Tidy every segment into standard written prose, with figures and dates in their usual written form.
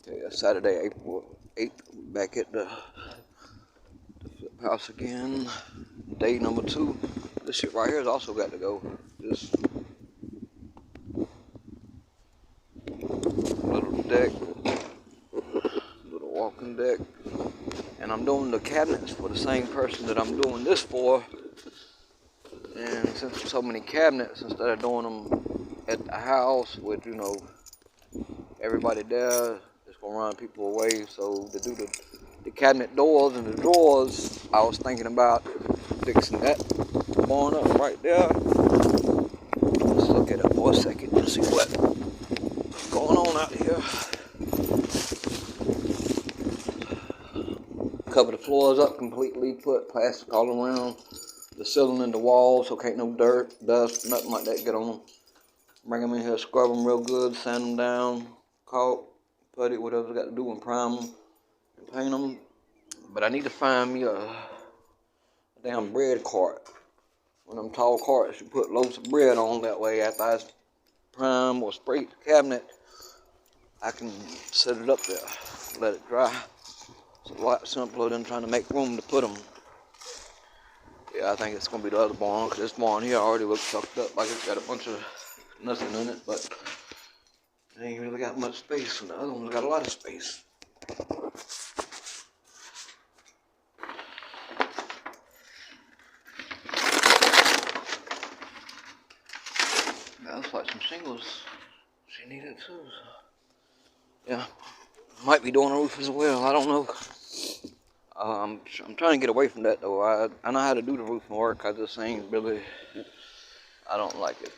Yeah, Saturday, April 8th, back at the flip house again. Day number 2. This shit right here has also got to go. This little deck, little walking deck. And I'm doing the cabinets for the same person that I'm doing this for. And since there's so many cabinets, instead of doing them at the house with, you know, everybody there, it's gonna run people away. So to do the cabinet doors and the drawers, I was thinking about fixing that barn up right there. Let's look at it for a second to see what's going on out here. Cover the floors up completely, put plastic all around the ceiling and the walls, so can't no dirt, dust, nothing like that get on them. Bring them in here, scrub them real good, sand them down, caulk, putty, whatever's got to do, and prime them and paint them. But I need to find me a damn bread cart. One of them tall carts you put loads of bread on, that way after I prime or spray the cabinet, I can set it up there, let it dry. It's a lot simpler than trying to make room to put them. Yeah, I think it's going to be the other barn, because this barn here already looks tucked up like it's got a bunch of nothing in it, but it ain't really got much space, and the other one's got a lot of space. That looks like some shingles she needed too. So. Yeah, might be doing a roof as well, I don't know. I'm trying to get away from that though. I know how to do the roofing work, I just ain't really, I don't like it.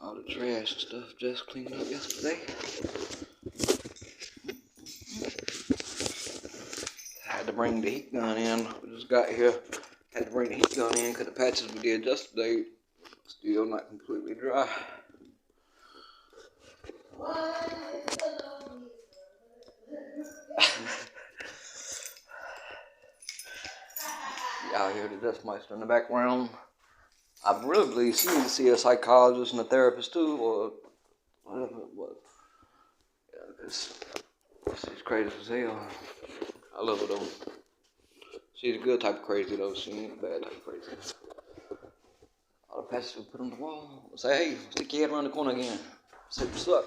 All the trash and stuff just cleaned up yesterday. I had to bring the heat gun in. We just got here. Had to bring the heat gun in because the patches we did yesterday still not completely dry. Out here, the dust mites in the background. I really believe she needs to see a psychologist and a therapist too, or whatever it was. Yeah, because she's crazy as hell. I love her though. She's a good type of crazy though. She ain't a bad type of crazy. All the patches we put on the wall. Say, hey, stick your head around the corner again. Say what's up.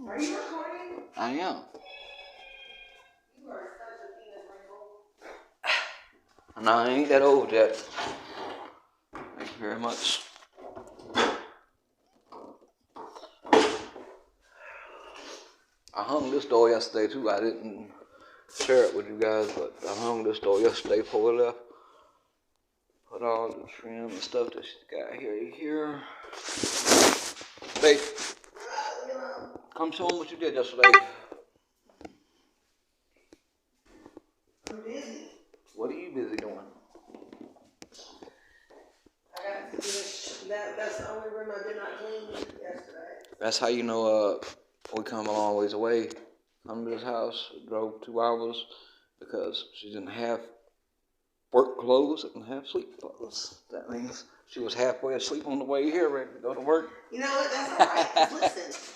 Are you recording? I am. You are such a penis wrinkle. No, I ain't that old yet. Thank you very much. I hung this door yesterday too. I didn't share it with you guys, but I hung this door yesterday before we left. Put all the trim and stuff that she's got here. Babe, come show them what you did yesterday. I'm busy. What are you busy doing? I got to finish. That's the only room I did not clean yesterday. That's how you know we come a long ways away. Come to this house, drove 2 hours because she didn't have work clothes and have sleep clothes. That means she was halfway asleep on the way here, ready to go to work. You know what? That's all right. Listen.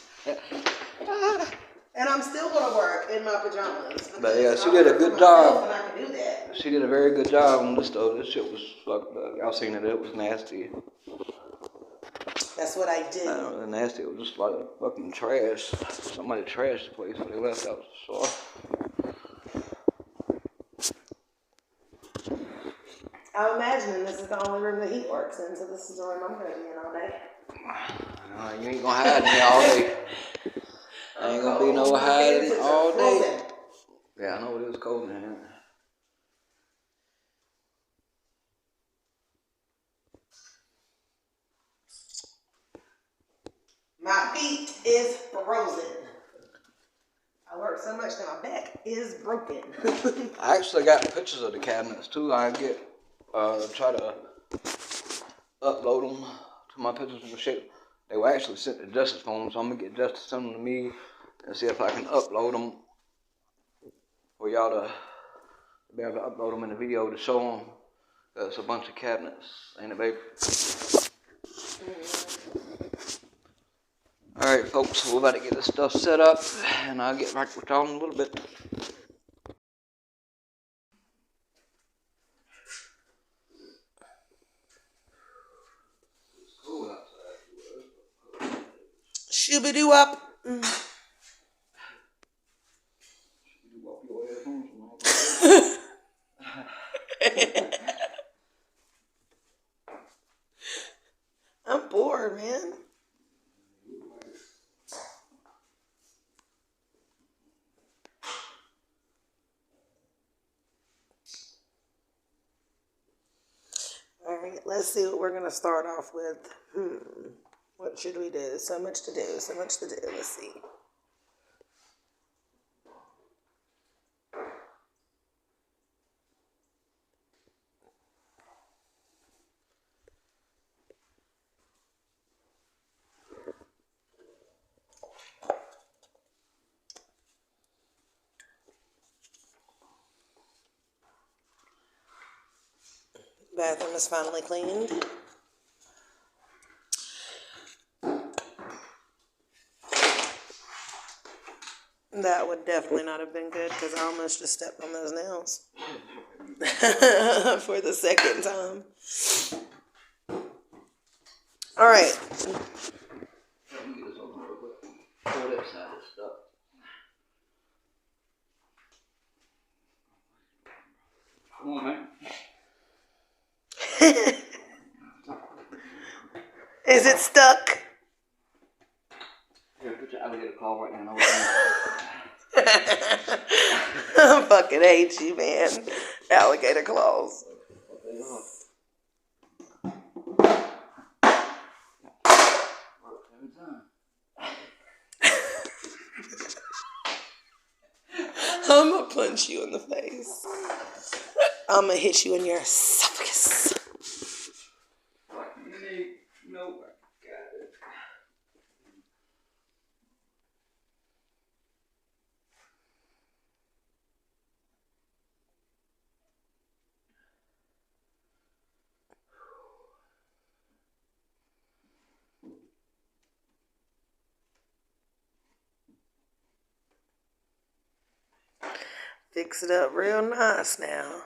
And I'm still going to work in my pajamas. But yeah, she did a good job. And I can do that. She did a very good job on this though. This shit was fucked up. Y'all seen it? It was nasty. That's what I did. It was nasty. It was just like fucking trash. Somebody trashed the place when they left. I was sorry. I'm imagining this is the only room that he works in, so this is the room I'm going to be in all day. You ain't gonna hide me all day. Ain't gonna be no hiding all day. Yeah, I know it is cold in here. My feet is frozen. I work so much that my back is broken. I actually got pictures of the cabinets too. I get try to upload them to my pictures and shit. They were actually sent to Justice phone, so I'm gonna get Justice to send them to me and see if I can upload them for y'all to be able to upload them in the video to show them. There's a bunch of cabinets, ain't it, babe? Alright folks, we're about to get this stuff set up and I'll get back with y'all in a little bit. Shooby-doo-up. I'm bored, man. All right, let's see what we're going to start off with. What should we do? So much to do, so much to do. Let's see. Bathroom is finally cleaned. That would definitely not have been good because I almost just stepped on those nails for the second time. All right. Come on, man. Is it stuck? Here, put your alligator claw right now. I fucking hate you, man. Alligator claws. I'm gonna punch you in the face. I'm gonna hit you in your esophagus. No, got it. Fix it up real nice now.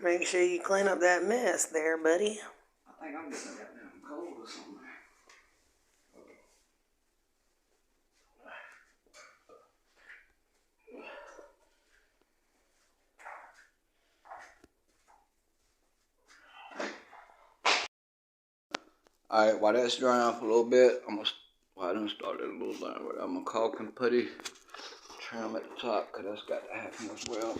Make sure you clean up that mess there, buddy. I think I'm getting that damn cold or something. Alright, while that's drying off a little bit, I done started a little down, but I'm gonna caulk and putty trim at the top, because that's got to happen as well.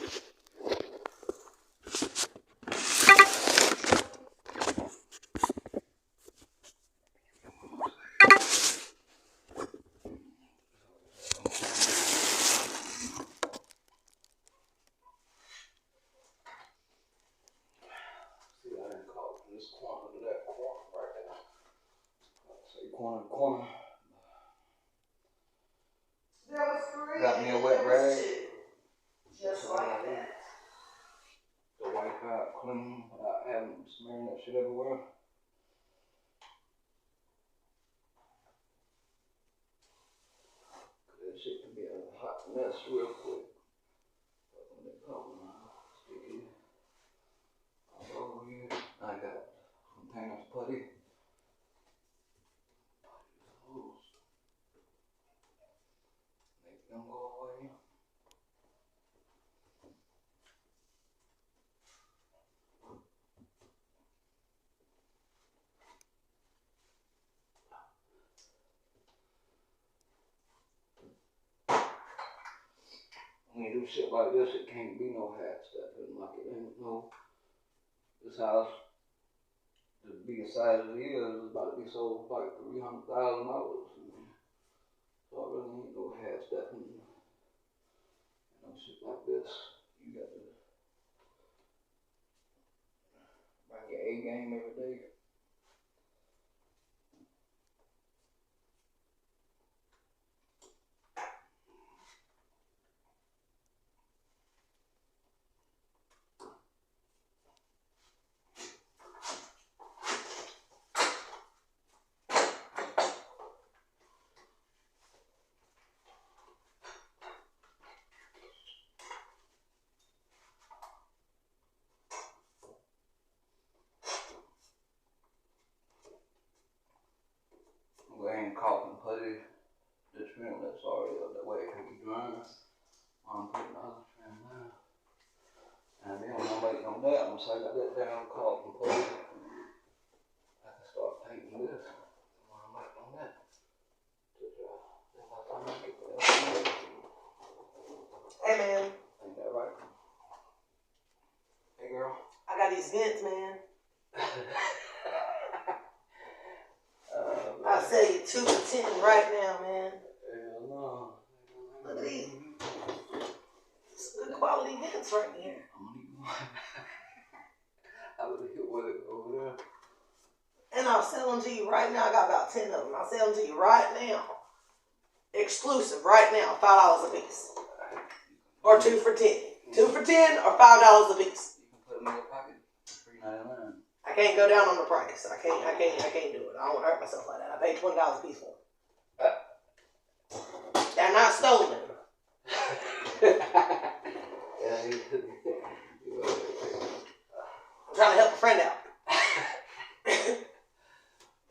Corner. There was three. Got me a wet rag. Just like that. To wipe out clean without having smearing that shit everywhere. That shit can be a hot mess real quick. But when they come sticky all over here. I got containers putty. Make them go away. When you do shit like this, it can't be no hat stepping. Like it ain't no. This house, to be the size it is about to be sold for like $300,000. So I really ain't no hat stepping. No shit like this. You got to A game every day. Go ahead and caulk and put it the trim that's already up that way it can be drying. I'm putting the other trim down. And then when I'm waiting on that, once I got that down, caulk and put it, I can start painting this. When I'm waiting on that to dry. Then by the time I get that, Hey man. ain't that right? Hey girl. I got these vents, man. I'll sell you 2 for $10 right now, man. Hell no. Look at these. Some good quality vents right here. I'm gonna need one. I would hit with it over there. And I'll sell them to you right now. I got about 10 of them. I'll sell them to you right now. Exclusive right now. $5 a piece. Or 2 for 10. 2 for 10 or $5 a piece. You can put them in your pocket. $3.99. I can't go down on the price. I can't do it. I don't want to hurt myself like that. I paid $20 a piece for them. They're not stolen. I'm trying to help a friend out.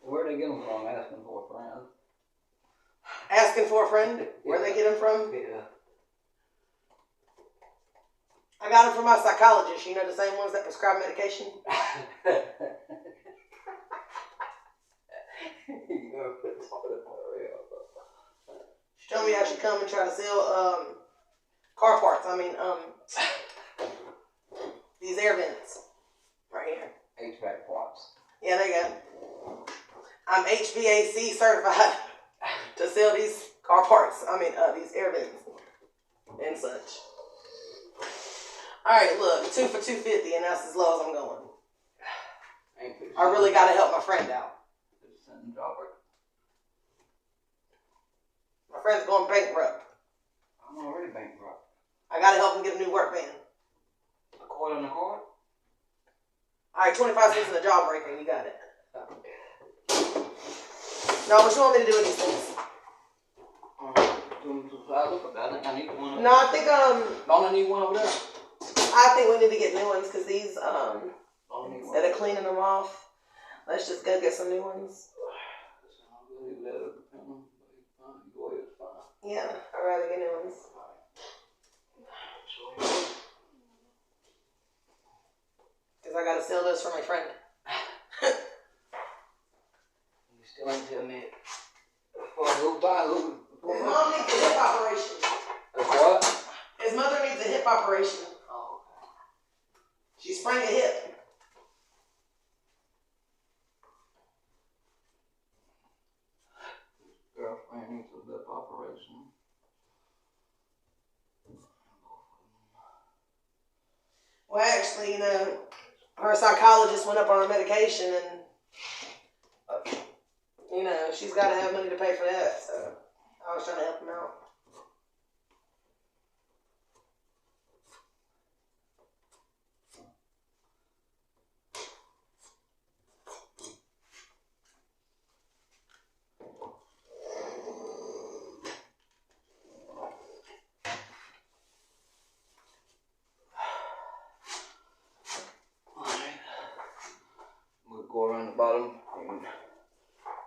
Where'd they get them from? Asking for a friend. Asking for a friend? Where'd they get them from? Yeah. I got them from my psychologist. You know, the same ones that prescribe medication? She told me I should come and try to sell car parts. These air vents right here. HVAC parts. Yeah, there you go. I'm HVAC certified to sell these car parts. These air vents and such. All right, look, 2 for $2.50, and that's as low as I'm going. I really got to help my friend out. My friend's going bankrupt. I'm already bankrupt. I got to help him get a new work van. A quarter and a quarter? All right, 25 cents in the job breaker, and you got it. No, what you want me to do with these things? I need one. No, I think Don't I need one over there? I think we need to get new ones because these instead of cleaning them off, let's just go get some new ones. Yeah, I'd rather get new ones. Because I got to sell those for my friend. You still ain't tell me who buy who. His mom needs a hip operation. What? His mother needs a hip operation. Oh, okay. She sprained a hip. Girlfriend needs a lip operation. Well, actually, her psychologist went up on her medication and, she's got to have money to pay for that. So I was trying to help him out. Go around the bottom and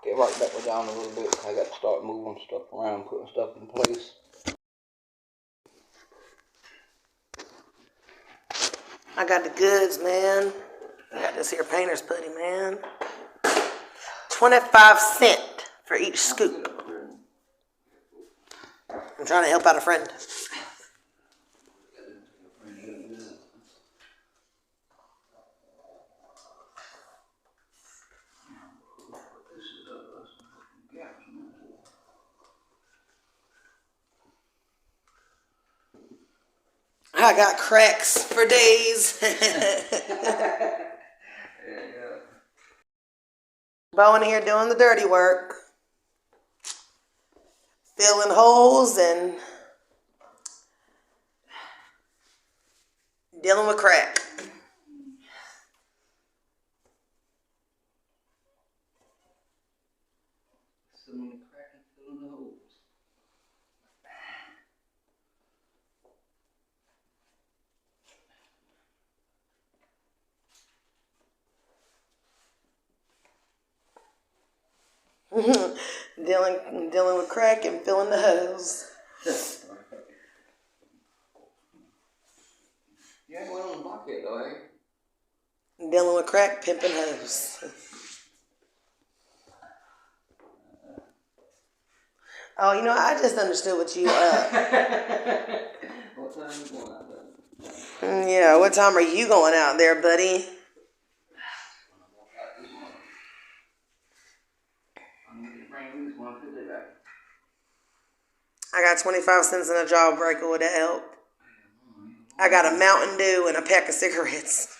get right back down a little bit. I got to start moving stuff around, putting stuff in place. I got the goods, man. I got this here painter's putty, man. 25 cents for each scoop. I'm trying to help out a friend. I got cracks for days. Yeah, Yeah. Bo in here doing the dirty work. Filling holes and dealing with crack. Filling the crack and filling the holes. dealing with crack and filling the holes. You ain't went on the block yet, though, eh? Dealing with crack, pimping hoes. Oh, you know, I just understood what you. What time you going out there? Yeah, what time are you going out there, buddy? I got 25 cents in a jawbreaker. Would that help? I got a Mountain Dew and a pack of cigarettes.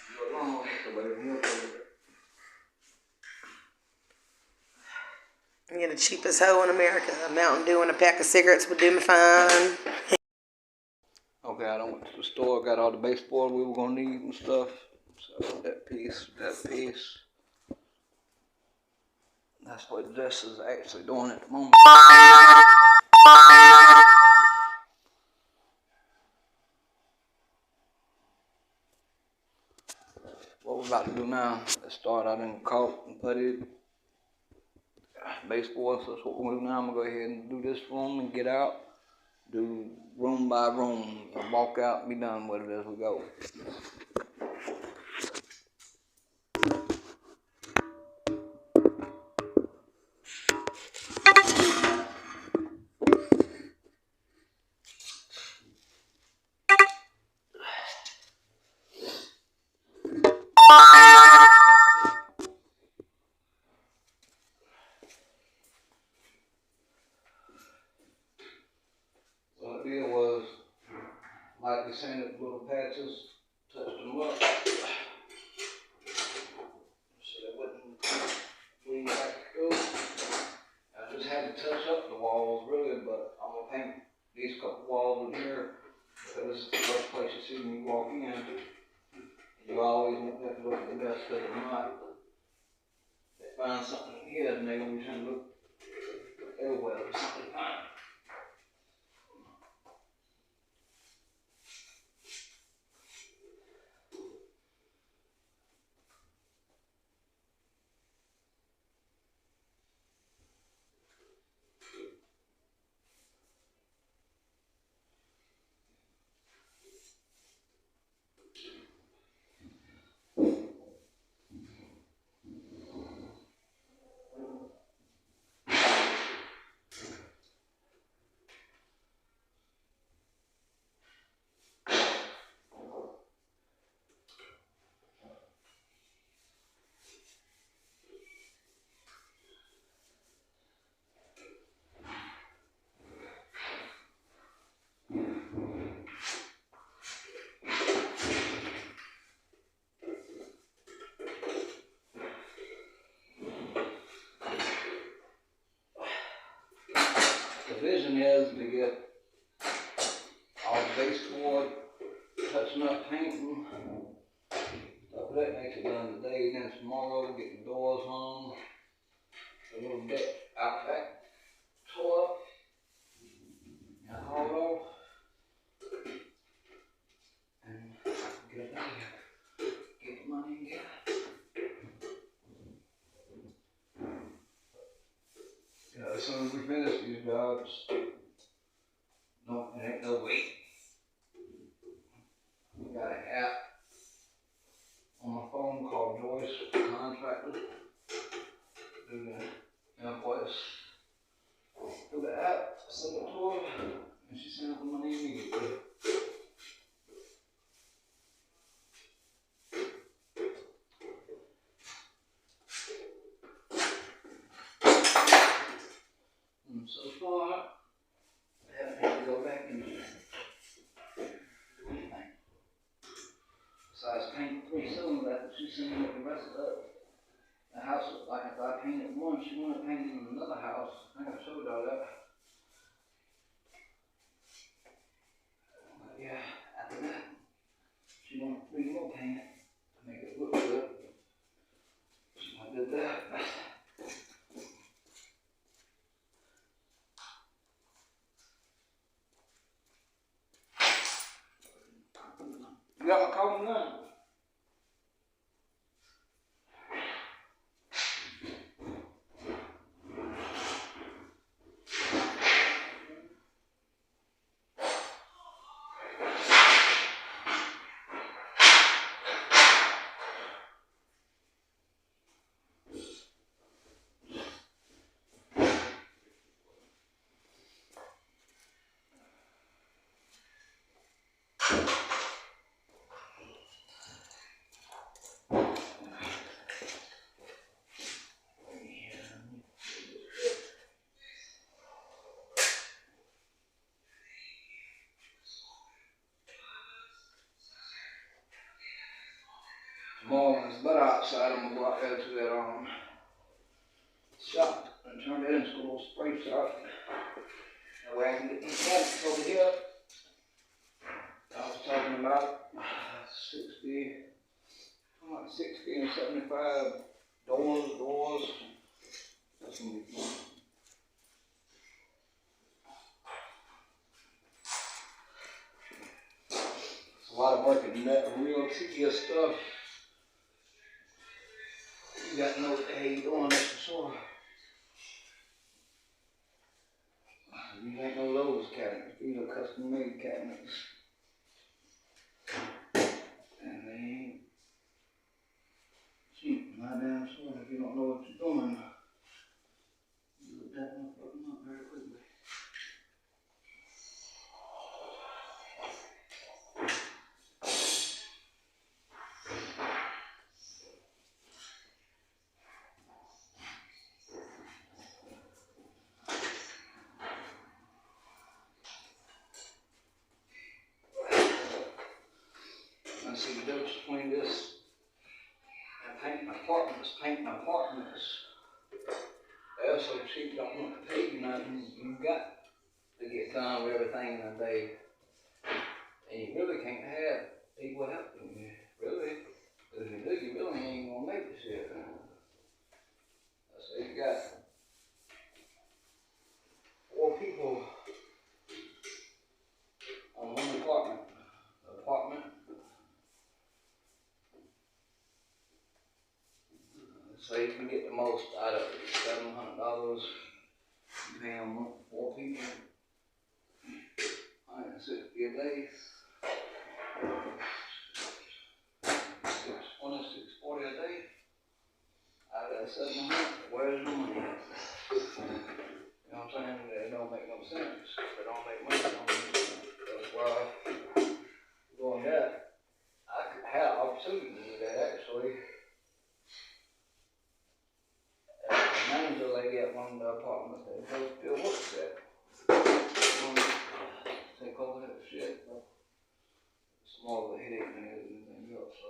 You're the cheapest hoe in America. A Mountain Dew and a pack of cigarettes would do me fine. Okay, I done went to the store, got all the baseboard we were gonna need and stuff. So that piece. That's what Jess is actually doing at the moment. What we're about to do now, let's start out in caulk and putty baseboard. So that's what we're gonna do now. I'm gonna go ahead and do this room and get out. Do room by room and walk out and be done with it as we go. What I did was lightly sanded little patches, touched them up. So they wouldn't bleed back through. I just had to touch up the walls really, but I'm gonna paint these couple walls in here because this is the first place you see when you walk in. You always want that to look the best, because if not, they find something here and they gonna be trying to look everywhere for something to find. The vision is to get all the baseboard, touching up, painting, stuff of that nature done today. Then tomorrow, get the doors hung, a little deck out back tore up, and hauled off, and get it out of here. Get the money and get out. Yeah, as soon as we finish these jobs, no, it ain't no wait. We got an app on my phone called Joyce Contractor. Do the invoice through the app, send it to her, and she sends the money immediately. And so far, I haven't had to go back and do anything besides paint 3 cylinders after she seen me the rest of the house looked like. If I painted one, she wanted to paint in another house. I think I showed y'all that. But yeah, after that, she wanted 3 more painted to make it look good. So I did that. You got my coffee gun? Tomorrow when it's better outside, I'm gonna go out there to that shop and turn that into a little spray shop. That way I can get these cabinets over here. I was talking about 60 and 75 doors. That's gonna be fun. It's a lot of work in that real tedious stuff. You got to know what the hell you're doing, that's for sure. You ain't no Lowe's cabinets, these are custom made cabinets. And they ain't cheap, my damn sure, if you don't know what you're doing. You look that motherfucker up very quickly. I see the difference between this and painting apartments. Painting apartments, they're so cheap, you don't want to pay you nothing. You got to get done with everything in a day. And you really can't have people helping you, really. Because if you do, you really ain't gonna make this shit. So you got 4 people on one apartment. So you can get the most out of it. $700. You pay them 4 people. 160 a day. 640 a day. Out of that 700, where's the money at? You know what I'm saying? It don't make no sense. If it don't make money, it don't make sense. That's why doing that, I could have opportunity to do that actually. The manager lady at one of the apartments that still works at. Take over that shit, but it's more of a headache than anything else, so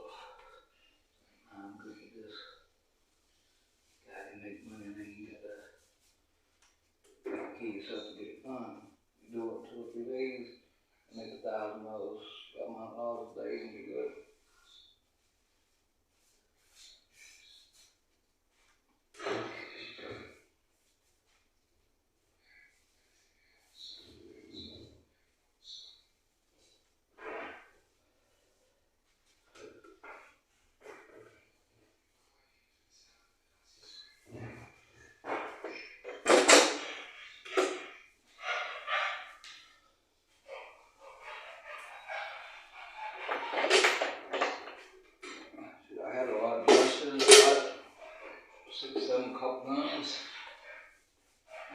I'm good at this. Gotta make money and then you gotta key yourself to get it done. You do it 2 or 3 days, make $1,000, $1,000 a day and be good. I had a lot of brushes, 6, 7 cup guns.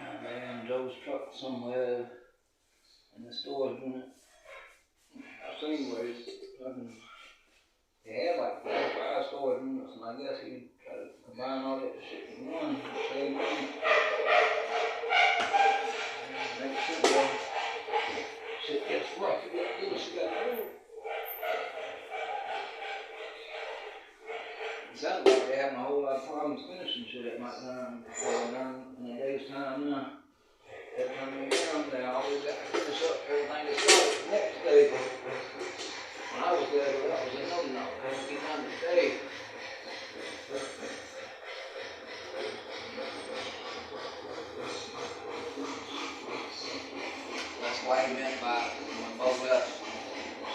And they're in Joe's truck somewhere in the storage unit. So anyways, they had like 4 or 5 storage units, and I guess he tried to combine all that shit in one, save money. Make sure that shit gets rough, you gotta do what you gotta do. It sounded like they having a whole lot of problems finishing shit at my time. In a day's time now. Every time they hear them, they always got to finish up everything they started the next day. When I was there, that was a no-no. They would be done today. That's why he meant by when both left,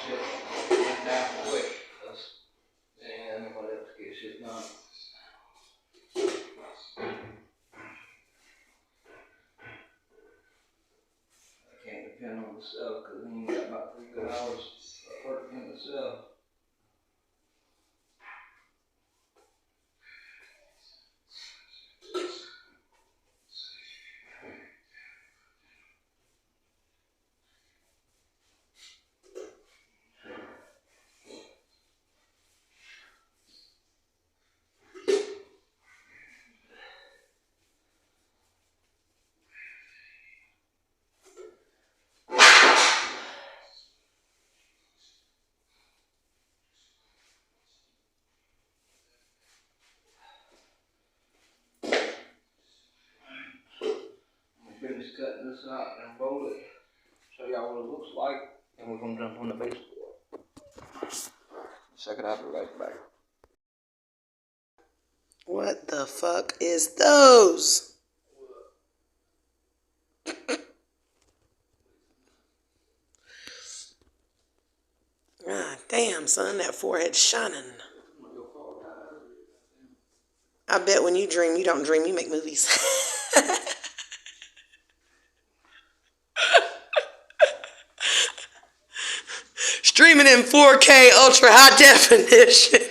shit went down quick. Because they ain't had nobody else to get shit done. I can't depend on myself because he ain't got about 3 good hours of work in himself. Finish cutting this out and roll it. Show y'all what it looks like. And we're gonna jump on the baseboard. Check it out, be right back. What the fuck is those? Ah, damn, son, that forehead's shining. I bet when you dream, you don't dream, you make movies. Streaming in 4K ultra high definition.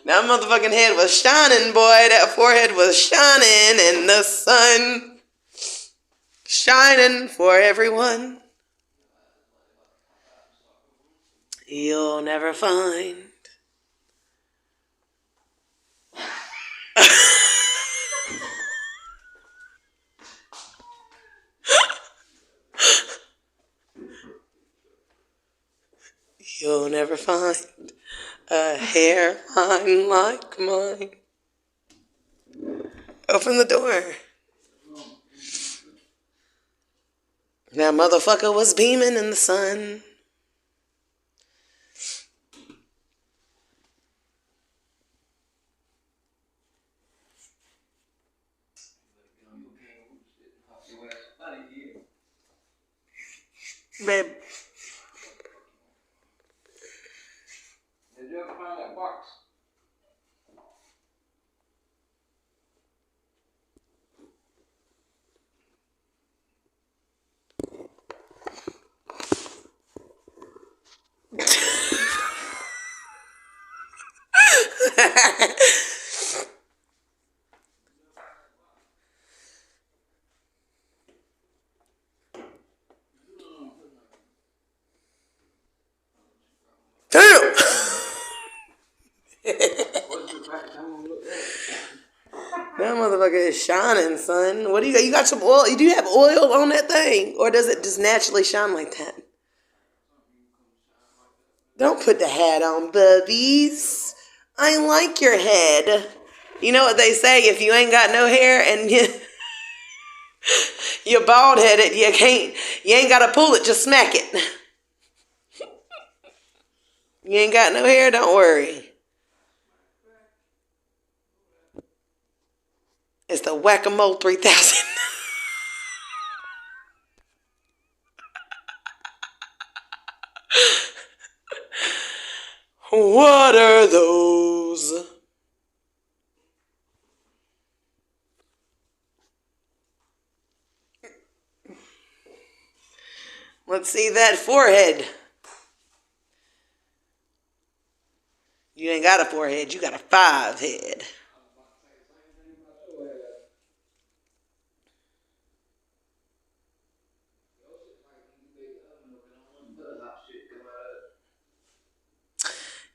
That motherfucking head was shining, boy. That forehead was shining in the sun. Shining for everyone. You'll never find. You'll never find a hairline like mine. Open the door. That motherfucker was beaming in the sun. Babe. Did you ever find that box? Damn! That motherfucker is shining, son. What do you got? You got some oil? Do you have oil on that thing? Or does it just naturally shine like that? Don't put the hat on, bubbies. I like your head. You know what they say, if you ain't got no hair and you're bald-headed, you ain't got to pull it, just smack it. You ain't got no hair, don't worry. It's the Whack-A-Mole 3000. What are those? Let's see that forehead. You ain't got a forehead, you got a 5 head.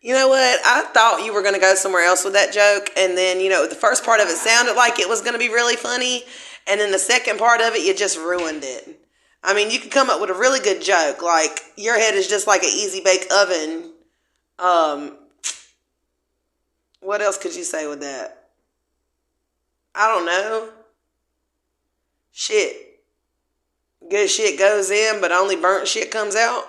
You know what? I thought you were going to go somewhere else with that joke. And then, the first part of it sounded like it was going to be really funny. And then the second part of it, you just ruined it. I mean, you could come up with a really good joke. Like, your head is just like an easy bake oven. What else could you say with that? I don't know. Shit. Good shit goes in, but only burnt shit comes out.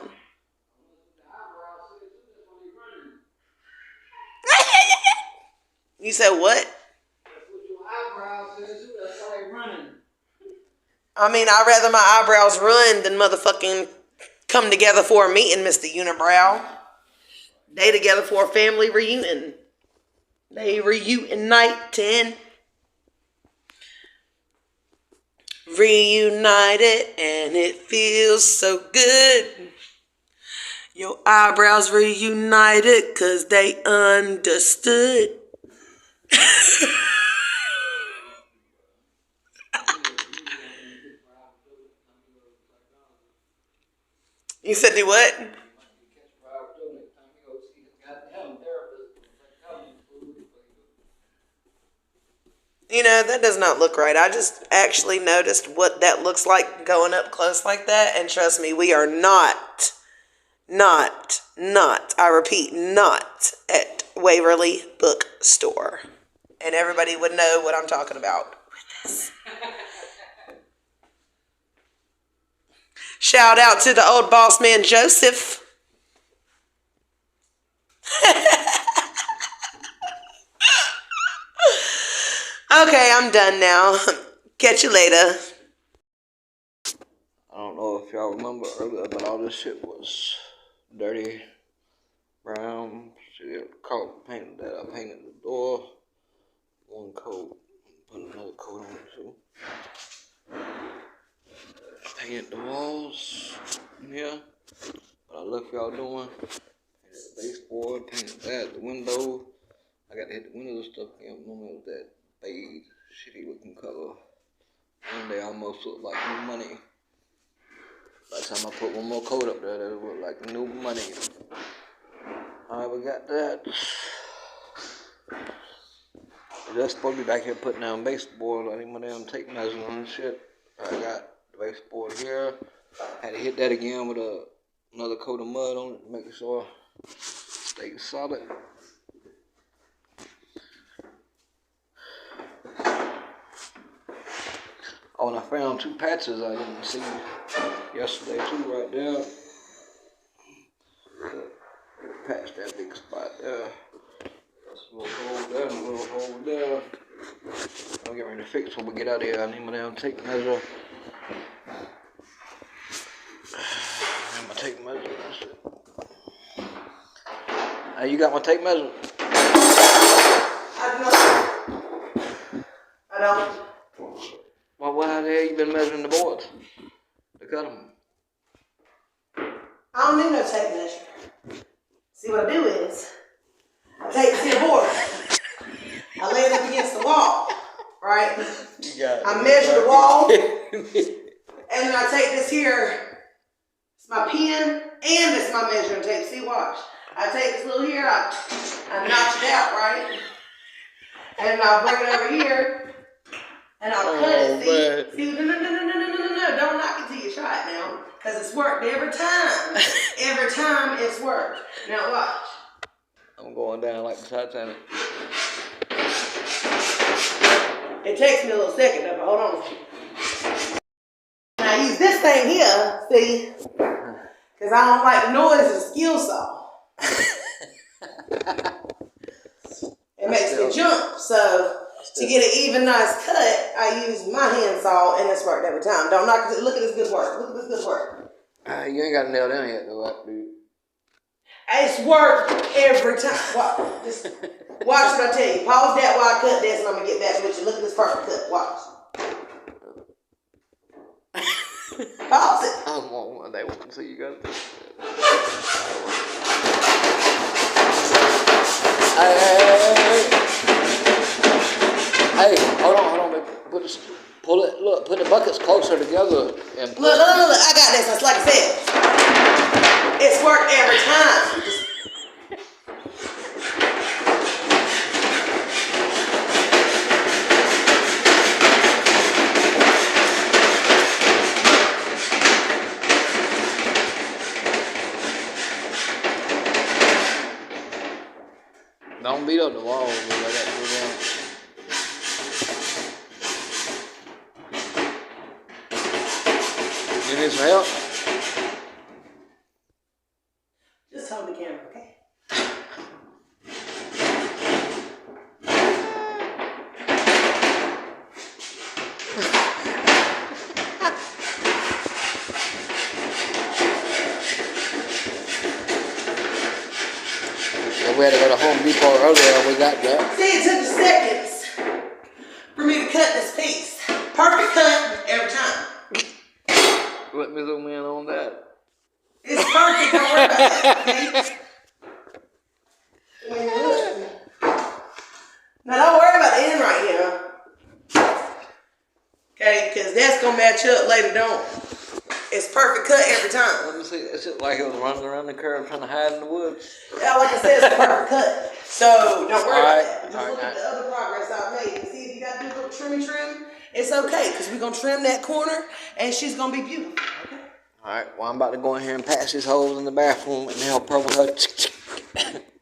You said what? I mean, I'd rather my eyebrows run than motherfucking come together for a meeting, Mr. Unibrow. They together for a family reunion. They reuniting. Reunited and it feels so good. Your eyebrows reunited cause they understood. You said do what? You know, that does not look right. I just actually noticed what that looks like going up close like that. And trust me, we are not, I repeat, not at Waverly Bookstore. And everybody would know what I'm talking about with this. Shout out to the old boss man, Joseph. Okay, I'm done now. Catch you later. I don't know if y'all remember earlier, but all this shit was dirty, brown. Shit, painted that. I painted the door, one coat, put another coat on it too. Painted the walls in here. What I left y'all doing. Painted the baseboard, painted that, the window. I got to hit the windows and stuff again. Remember it was that beige, shitty looking color. And they almost look like new money. By the time I put one more coat up there, that'll look like new money. Alright, we got that. Just supposed to be back here putting down baseboard. I need my damn tape measure and shit. I got the baseboard here. Had to hit that again with another coat of mud on it to make sure it stays solid. Oh, and I found two patches I didn't see yesterday too, right there. Patch that big spot there. That's a little hole there, and a little hole there. I'll get ready to fix when we get out of here. I need my damn tape measure. I need my tape measure. That's it. Hey, you got my tape measure? I don't. Well, how the hell you been measuring the boards? To cut them? I don't need no tape measure. See, what I do is, I take the board, I lay it up against the wall, right? I measure the wall, and then I take this here, it's my pen, and it's my measuring tape. See, watch. I take this little here, I notch it out, right? And I'll bring it over here. And I'll cut it. See, no, don't knock it till you try it now. Because it's worked every time. Every time it's worked. Now watch. I'm going down like the Titanic. It takes me a little second though, but hold on a second. Now I use this thing here, see? Because I don't like the noise of the skill saw. It makes me jump, so to get an even nice cut, I use my hand saw, and it's worked every time. Don't knock it. Look at this good work. Look at this good work. You ain't got to nail down yet, though, dude. It's worked every time. Watch what I tell you. Pause that while I cut this, and I'm going to get back with you. Look at this perfect cut. Watch. Pause it. I want one day one, so you got to. Hey, hold on, baby. Put the buckets closer together and look, I got this. It's like I said. It's worked every time. beat up the wall and let that go down. You need some help? Just hold the camera, okay? We had to go to Home Depot earlier, we got that. See, it took seconds for me to cut this piece. Perfect cut every time. Let me zoom in on that. It's perfect, don't worry about that, okay? Now don't worry about the end right here. Okay, because that's going to match up later, don't. It's perfect cut every time. Let me see, it's just like it was running around the curve trying to hide in the woods. Yeah, like I said, it's a perfect cut. So don't worry about that. Just All look right. at the other progress I've made. And see if you got to do a little trim. It's okay, because we're going to trim that corner, and she's going to be beautiful. Okay? Alright, well I'm about to go in here and patch these holes in the bathroom and help her with her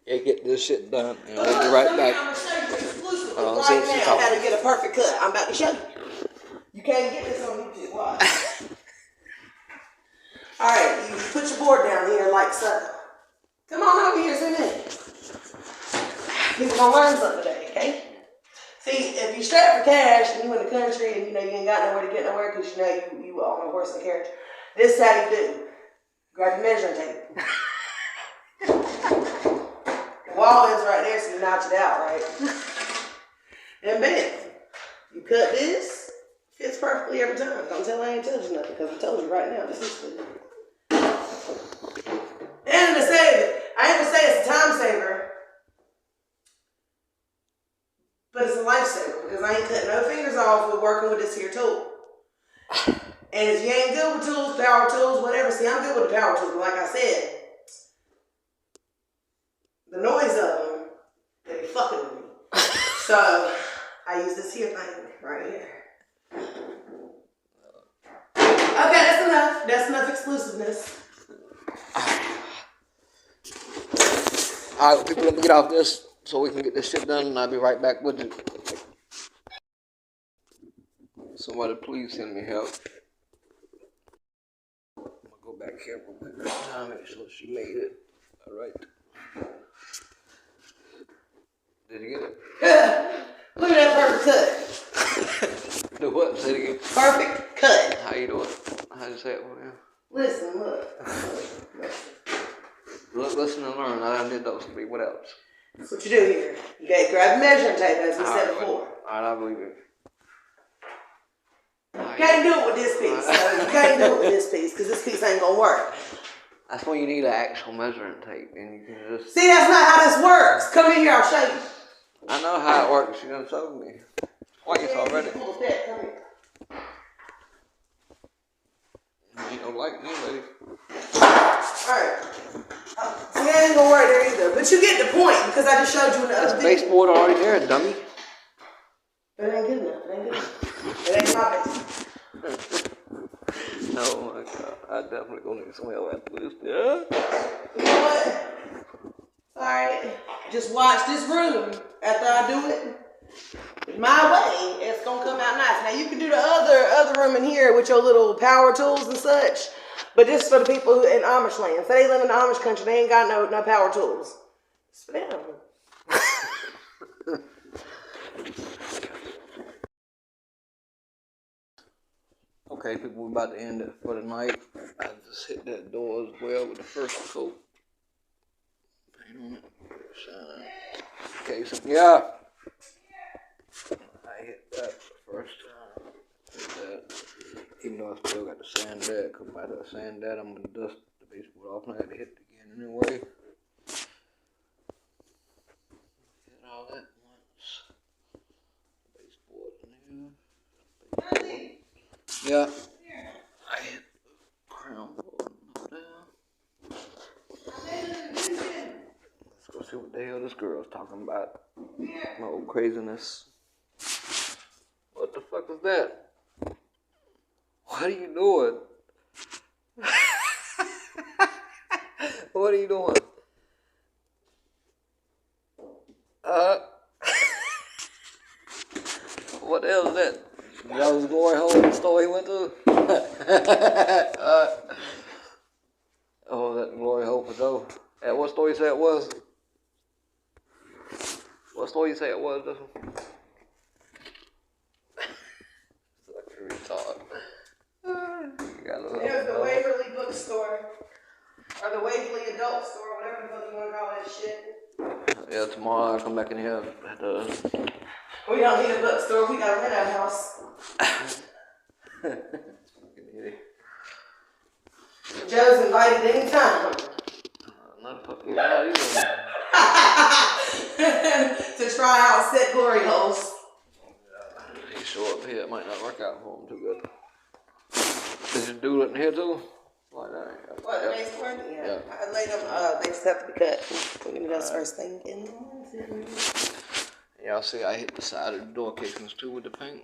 and get this shit done. And we'll be right back. I'm going to show you exclusively Oh, right see, now how to get a perfect cut. I'm about to show you. You can't get this on YouTube. Watch. Alright, you put your board down here like so. Come on over here, see me. People gonna learn something today, okay? See, if you strapped for cash and you in the country and you ain't got nowhere to get nowhere because you on a horse and carriage, this is how you do. Grab your measuring tape. The wall is right there, so you notch it out, right? And bam, you cut this, fits perfectly every time. Don't tell I ain't told you nothing because I told you right now, this is good. And to save, I ain't gonna say it's a time saver, but it's a lifesaver because I ain't cutting no fingers off with working with this here tool. And if you ain't good with tools, power tools, whatever, see, I'm good with the power tools, but like I said, the noise of them, they be fucking with me. So, I use this here thing right here. Okay, that's enough. That's enough exclusiveness. Alright, people, let me get off this so we can get this shit done and I'll be right back with you. Somebody please send me help. I'm gonna go back here real quick this time, make sure she made it. Alright. Did you get it? Look at that perfect cut. Do what? Say it again. Perfect cut. How you doing? How you say it? Well, Listen, look. Look, listen and learn. I done did those three. What else? That's what you do here. You gotta grab a measuring tape as we said before. Alright, I believe it. You can't do it with this piece. So you can't do it with this piece because this piece ain't gonna work. That's when you need an actual measuring tape and you can just... See, that's not how this works. Come in here, I'll show you. I know how it works. You done showed me. Twice already. Come here. Ain't no light anyway. Alright. See, that ain't gonna work there either. But you get the point because I just showed you in the other video. This baseboard already there, dummy. It ain't good enough. It ain't good enough. It ain't my base. Oh my god. I definitely gonna need some help after this. Yeah. You know what? Alright. Just watch this room after I do it. My way, it's gonna come out nice. Now you can do the other room in here with your little power tools and such, but this is for the people who in Amish land. Say they live in the Amish country, they ain't got no power tools. It's for them. Okay, people, we're about to end it for the night. I just hit that door as well with the first coat. Paint on it. Okay, so yeah. I hit that for the first time. Hit that. Even though I still got the sand bed, because by the sand that, I'm going to dust the baseboard off and I had to hit it again anyway. Hit all that once. Baseboard in here. Yeah. I hit the crown board up there. Let's go see what the hell this girl's talking about. My old craziness. What the fuck is that? What are you doing? What are you doing? glory hole store he went to? Oh, that glory hole for Joe. At what store you say it was? What store you say it was? This one? Retard. There's the Waverly bookstore. Or the Waverly adult store, whatever the fuck you want to call that shit. Yeah, tomorrow I'll come back in here. We don't need a bookstore, we got a rent out house. Joe's invited anytime. Not fucking out either. To try out set glory holes. He show up here, it might not work out for him too good. Did you do it in here too? Like that? What, the next one? Yeah. I laid them, they just have to be cut. We're gonna do those first thing in the morning. Yeah, I see I hit the side of the door casings too with the paint.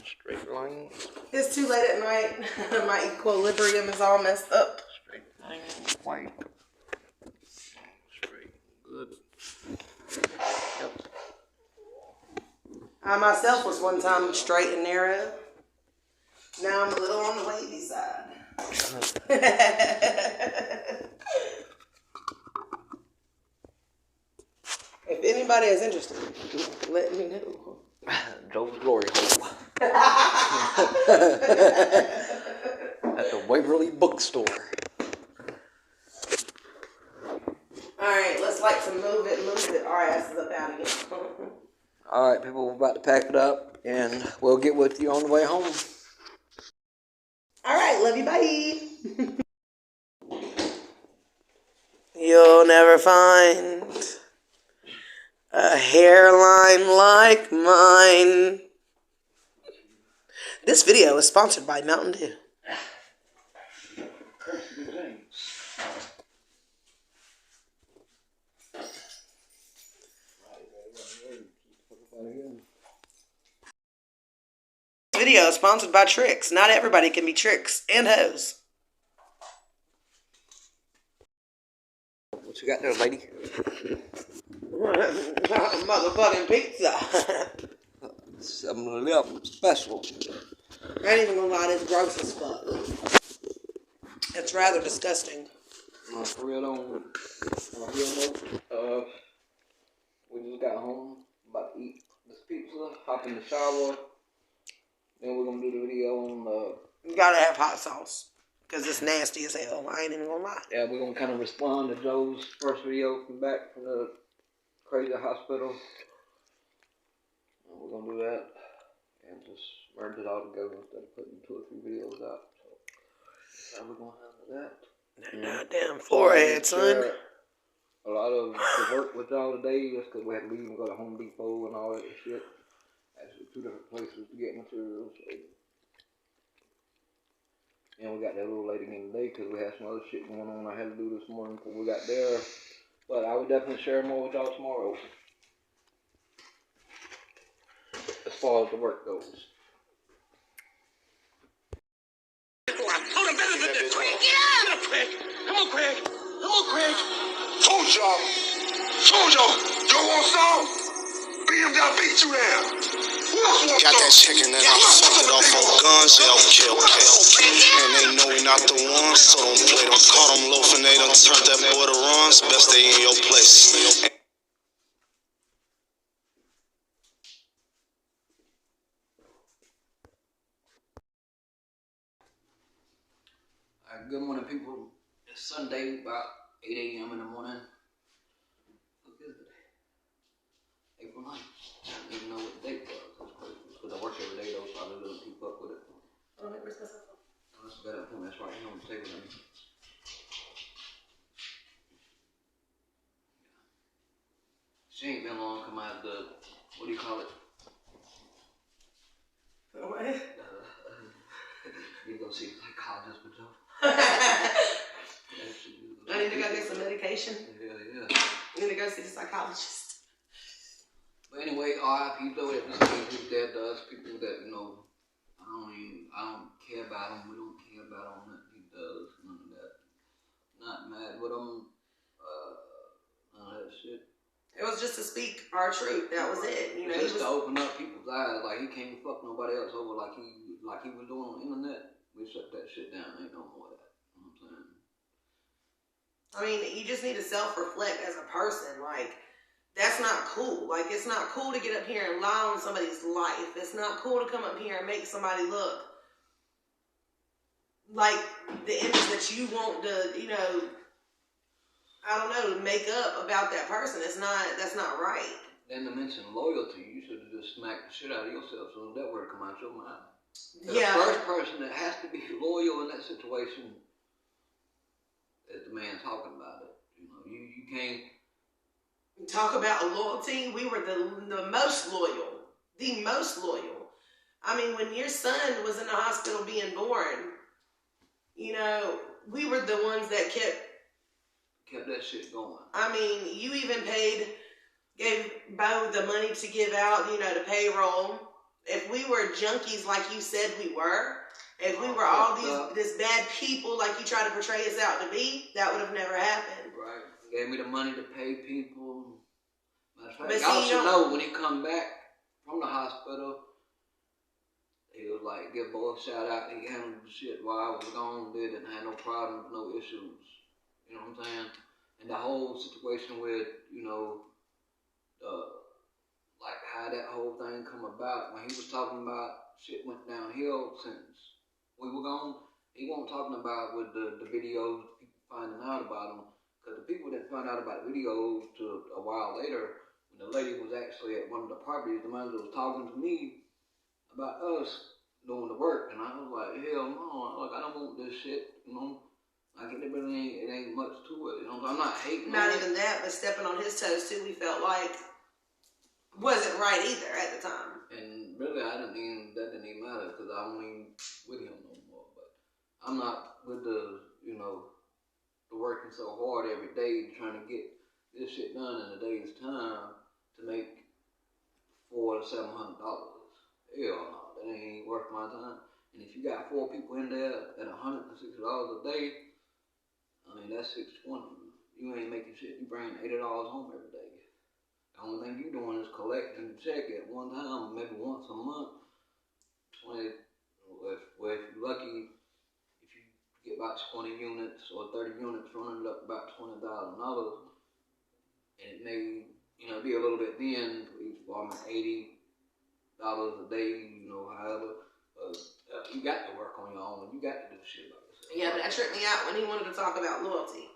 Straight lines. It's too late at night. My equilibrium is all messed up. Straight line, white. Straight, good. Yep. I myself was one time straight and narrow. Now I'm a little on the wavy side. If anybody is interested, let me know. Joe's glory hole. At the Waverly bookstore. Alright, let's like to move it our asses up out of here. Alright, people, we're about to pack it up and we'll get with you on the way home. Alright, love you, bye. You'll never find a hairline like mine. This video is sponsored by Mountain Dew. This video is sponsored by Tricks. Not everybody can be tricks and hoes. What you got there, lady? Motherfucking pizza. 7-Eleven special. I ain't even gonna lie, it's gross as fuck. It's rather disgusting. For real though, we just got home, about to eat this pizza, hop in the shower, then we're gonna do the video on You gotta have hot sauce, cause it's nasty as hell. I ain't even gonna lie. yeah, we're gonna kind of respond to Joe's first video from back from the crazy hospital. And we're gonna do that and just merge it all together instead of putting 2 or 3 videos out. So that's how we're gonna handle that. Goddamn forehead, son. A lot of the work with y'all today is because we had to leave and go to Home Depot and all that shit. Actually, 2 different places to get materials. So. And we got that little late again today because we had some other shit going on I had to do this morning before we got there. But I would definitely share more with y'all tomorrow. As far as the work goes. Hold on, better than this, Craig. Get up, Craig. Come on, Craig. Come on, Craig. Told y'all. You want some? BMW beat you down. Got that chicken and I fucked it off on guns. Yeah, okay. And they know we not the ones, so don't play. Don't call them loafing. They done turned that boy to runs. Best stay in your place. Good morning, people. It's Sunday, about 8 a.m. in the morning. What is it? April 9th. I don't even know what the date was. That's crazy. Because I work every day, though, so I really don't keep up with it. Oh, where's the cell phone? That's better than that's right here on the table. She ain't been long come out of the, what do you call it? What? You go see the psychologist with Joe. I need to go get some medication. Yeah. I need to go see the psychologist. But anyway, R.I.P. though, that this people that does, people that, you know, I don't care about them, we don't care about them, that he does, none of that. Not mad with them, none of that shit. It was just to speak our truth. That was it. You know, just to open up people's eyes. Like, he can't fuck nobody else over like he was doing on the internet. We shut that shit down. Ain't no more of that. You know what I'm saying? I mean, you just need to self-reflect as a person. Like, that's not cool. Like, it's not cool to get up here and lie on somebody's life. It's not cool to come up here and make somebody look like the image that you want to, you know, I don't know, make up about that person. That's not right. Then to mention loyalty, you should have just smacked the shit out of yourself so that word come out your mouth. Yeah. The first person that has to be loyal in that situation is the man talking about it. You know, you can't talk about loyalty. We were the most loyal. The most loyal. I mean, when your son was in the hospital being born, you know, we were the ones that kept that shit going. I mean, you even gave Bo the money to give out, you know, to payroll. If we were junkies like you said we were, if we were all these bad people like you try to portray us out to be, that would have never happened. Right. Gave me the money to pay people. Matter of fact, but y'all should know when he come back from the hospital, he was like, give Bo a shout out. He handled the shit while I was gone, didn't have no problems, no issues. You know what I'm saying? And the whole situation with, you know, like how that whole thing come about, when he was talking about shit went downhill since we were gone, he wasn't talking about with the videos, people finding out about him, because the people that found out about the videos to a while later, when the lady was actually at one of the properties, the man that was talking to me about us doing the work, and I was like, hell no, like I don't want this shit, you know. Like it ain't much to it. You know, I'm not hating. Not even that, but stepping on his toes too. We felt like wasn't right either at the time. And really, that didn't even matter because I wasn't with him no more. But I'm not with the working so hard every day trying to get this shit done in a day's time to make $400 to $700. Hell no, that ain't worth my time. And if you got 4 people in there at $160 a day. I mean, that's $620. You ain't making shit. You bring $80 home every day. The only thing you doing is collecting the check at one time, maybe once a month. 20. If you're lucky, if you get about 20 units or 30 units, running it up about $20,000, and it may, be a little bit then for each apartment, $80 a day, however. You got to work on your own. You got to do shit like this. Yeah, but that tripped me out when he wanted to talk about loyalty.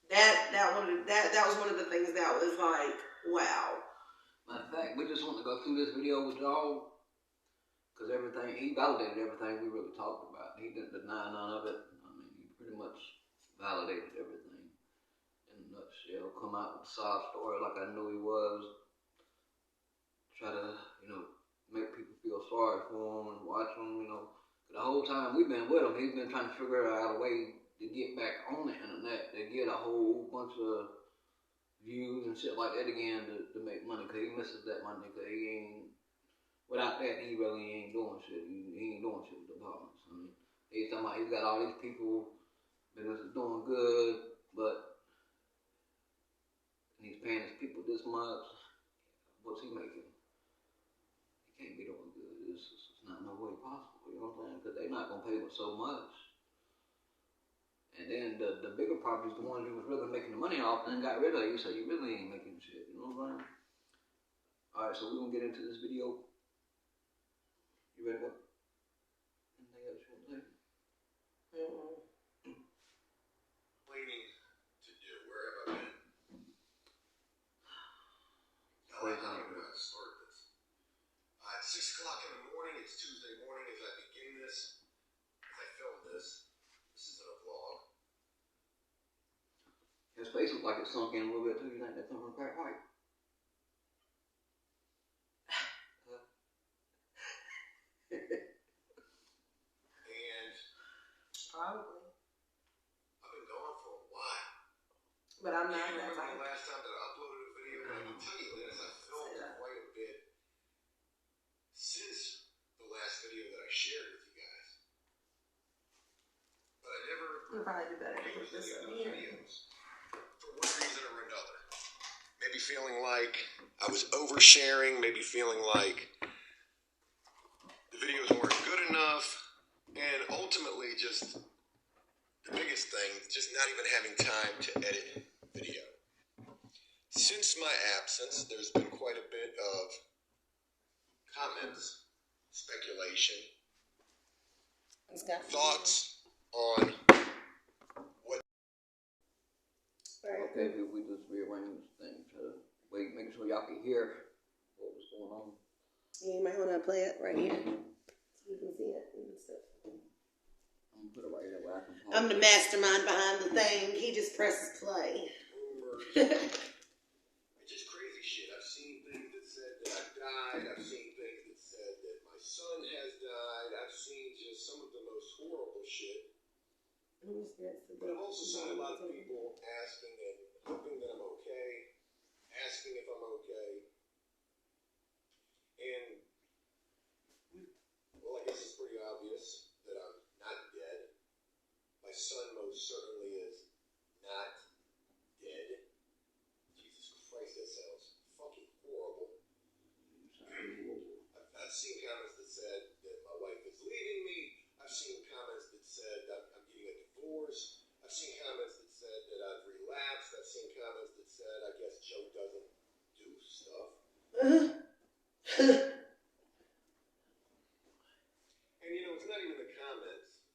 That was one of the things that was like, wow. Matter of fact, we just want to go through this video with y'all because he validated everything we really talked about. He didn't deny none of it. I mean, he pretty much validated everything in a nutshell. Come out with a sob story like I knew he was. Try to, make people feel sorry for him and watch him, The whole time we've been with him, he's been trying to figure out a way to get back on the internet, to get a whole bunch of views and shit like that again to make money, because he misses that money, because he ain't, without that, he really ain't doing shit. He ain't doing shit with the apartments. I mean, he's talking about he's got all these people, business is doing good, but he's paying his people this much. What's he making? He can't be doing good. It's not no way possible, you know what I'm saying? Because they're not going to pay with so much. And then the bigger properties, the ones you was really making the money off, then got rid of you, so you really ain't making shit, you know what I'm saying? Alright, so we're going to get into this video. You ready to go? Anything else you want to say? Cleaning to do. Where have I been? I don't even know how to start this. It's 6 o'clock in the morning. It's Tuesday morning as I begin this. As I film this. This isn't a vlog. His face looks like it's sunk in a little bit too. You think that's something crack white? And Probably. I've been gone for a while. But I'm not I can't that remember type. the last time that I uploaded a video, but I can tell you this, I've filmed quite a bit since the last video that I shared with you guys. But I never We'll probably do better to put used this any up of those here. videos for one reason or another. Maybe maybe feeling like I was oversharing, maybe feeling like the videos weren't good enough, and ultimately just the biggest thing, just not even having time to edit video. Since my absence, there's been quite a bit of comments, speculation, thoughts on what. Okay, we just rearrange things to wait, make sure y'all can hear what was going on. Yeah, you might want to play it right here so you can see it and stuff. I'm gonna put it right there where I can pause. I'm the mastermind behind the thing. He just presses play. Just crazy shit. I've seen things that said that I died. I've seen things that said that my son has died. I've seen just some of the most horrible shit. But I've also seen a lot of people asking and hoping that I'm okay, asking if I'm okay. And, well, I guess it's pretty obvious that I'm not dead. My son most certainly is not dead. Jesus Christ, that sounds fucking horrible. I've seen comments that said that my wife is leaving me. I've seen comments that said that I'm getting a divorce. I've seen comments that said that I've relapsed. I've seen comments that said I guess Joe doesn't do stuff. And you know, it's not even the comments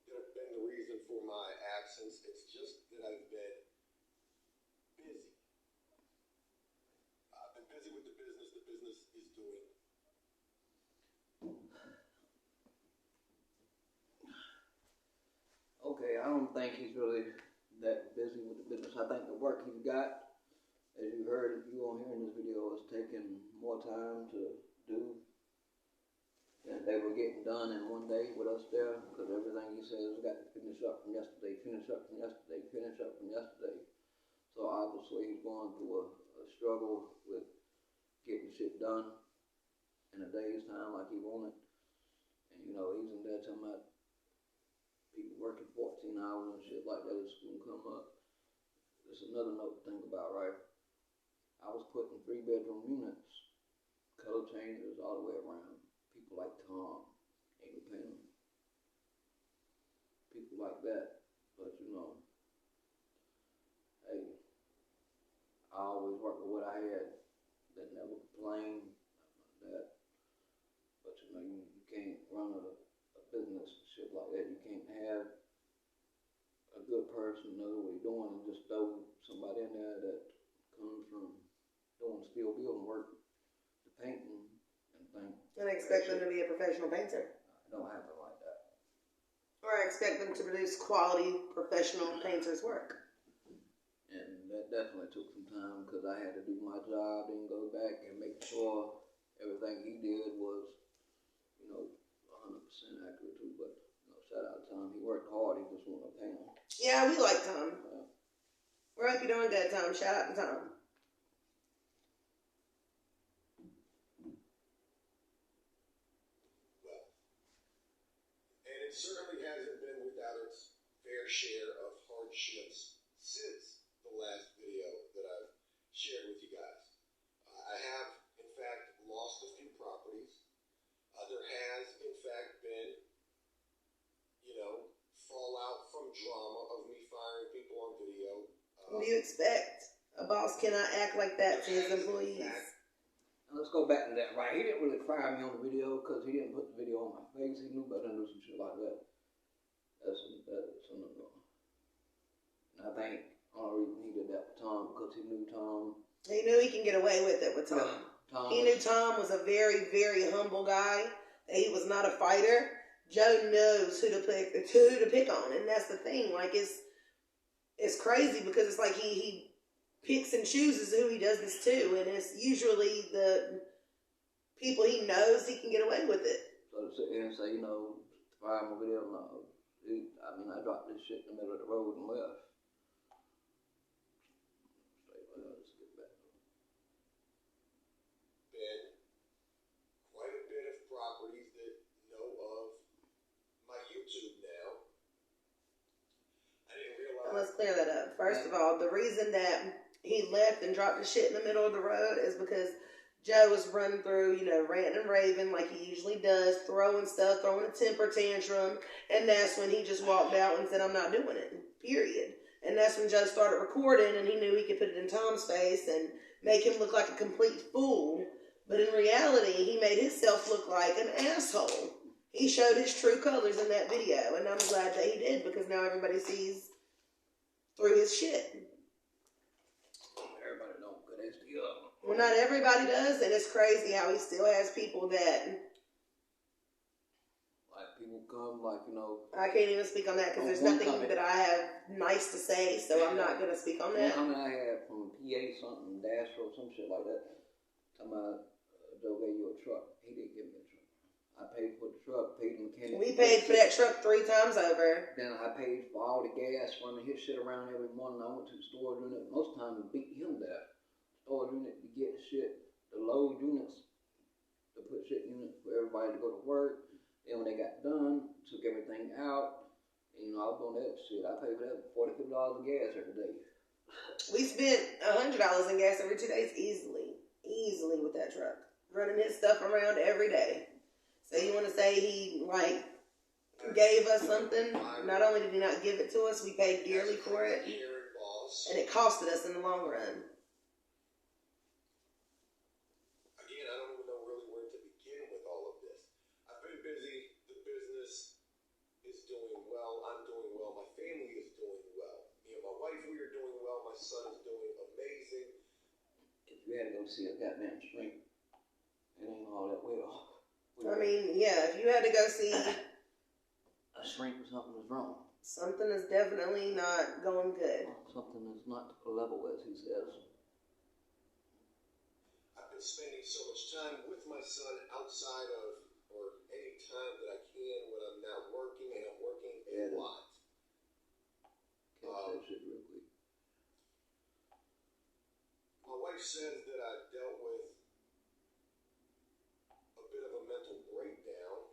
that have been the reason for my absence. It's just that I've been busy. I've been busy with the business is doing. Okay, I don't think he's really that busy with the business. I think the work he's got, as you heard, if you won't hear in this video, is taking more time to do than they were getting done in one day with us there, because everything he says got to finish up from yesterday, finish up from yesterday, finish up from yesterday. So obviously he's going through a struggle with getting shit done in a day's time like he wanted. And you know, he's in there talking about people working 14 hours and shit like that is going to come up. There's another note to think about, right? I was putting 3-bedroom units, color changes all the way around. People like Tom, ain't paying them. People like that. But you know, hey, I always worked with what I had. That never complained, nothing like that. But you know, you can't run a business and shit like that. You can't have a good person know what he's doing and just throw somebody in there that comes from doing steel building work to painting and think. And expect them to be a professional painter. It don't happen like that. Or I expect them to produce quality professional painters' work. And that definitely took some time because I had to do my job and go back and make sure everything he did was, you know, 100% accurate too. But you know, shout out to Tom. He worked hard. He just wanted to pay him. Yeah, we like Tom. We're happy doing good, Tom. Shout out to Tom. Well, and it certainly hasn't been without its fair share of hardships since the last video that I've shared with you guys. I have, in fact, lost a few properties. There has, in fact, been, you know, fallout from drama of me firing people on video. What do you expect? A boss cannot act like that to his employees. Now let's go back to that, right? He didn't really fire me on the video because he didn't put the video on my face. He knew better than to do some shit like that. That's something wrong. And I think only reason he did that with Tom because he knew Tom. He knew he can get away with it with Tom. He knew Tom was a very, very humble guy. That he was not a fighter. Joe knows who to pick on, and that's the thing. Like it's crazy because it's like he picks and chooses who he does this to, and it's usually the people he knows he can get away with it. So to sit here and say, you know, fire my video, no. I dropped this shit in the middle of the road and left. Let's get back to it. Been quite a bit of properties that know of my YouTube now. I didn't realize. Let's clear that up. First of all, the reason that he left and dropped his shit in the middle of the road is because Joe was running through, you know, ranting and raving like he usually does, throwing stuff, throwing a temper tantrum, and that's when he just walked out and said, I'm not doing it, period. And that's when Joe started recording, and he knew he could put it in Tom's face and make him look like a complete fool. But in reality, he made himself look like an asshole. He showed his true colors in that video, and I'm glad that he did, because now everybody sees through his shit. Everybody don't, but that's the other. Well, not everybody does, and it's crazy how he still has people that... Like, people come, like, you know... I can't even speak on that, because there's nothing that I have nice to say, so I'm not going to speak on that. One comment I had from PA something, Dash or some shit like that, talking about Joe gave you a truck. He didn't give me a truck. I paid for the truck, paid the mechanic. We paid for that truck 3 times over. Then I paid for all the gas, running his shit around every morning. I went to the storage unit. Most times to beat him there. Storage unit to get shit, the load units, to put shit units for everybody to go to work. Then when they got done, took everything out. And, you know, I was doing that shit. I paid for that $40, $50 of gas every day. We spent $100 in gas every 2 days easily with that truck. Running his stuff around every day. So you want to say he, like, gave us something? Not only did he not give it to us, we paid dearly for it. And it costed us in the long run. Again, I don't even know really where to begin with all of this. I've been busy. The business is doing well. I'm doing well. My family is doing well. Me and my wife, we are doing well. My son is doing amazing. If you had to go see a goddamn shrink, it ain't all that well. I mean, yeah, if you had to go see... A shrink or something is wrong. Something is definitely not going good. Something is not to the level, as he says. I've been spending so much time with my son outside of, or any time that I can when I'm not working, and I'm working a lot. Catch that shit real quick. My wife says that I've dealt with a bit of a mental breakdown.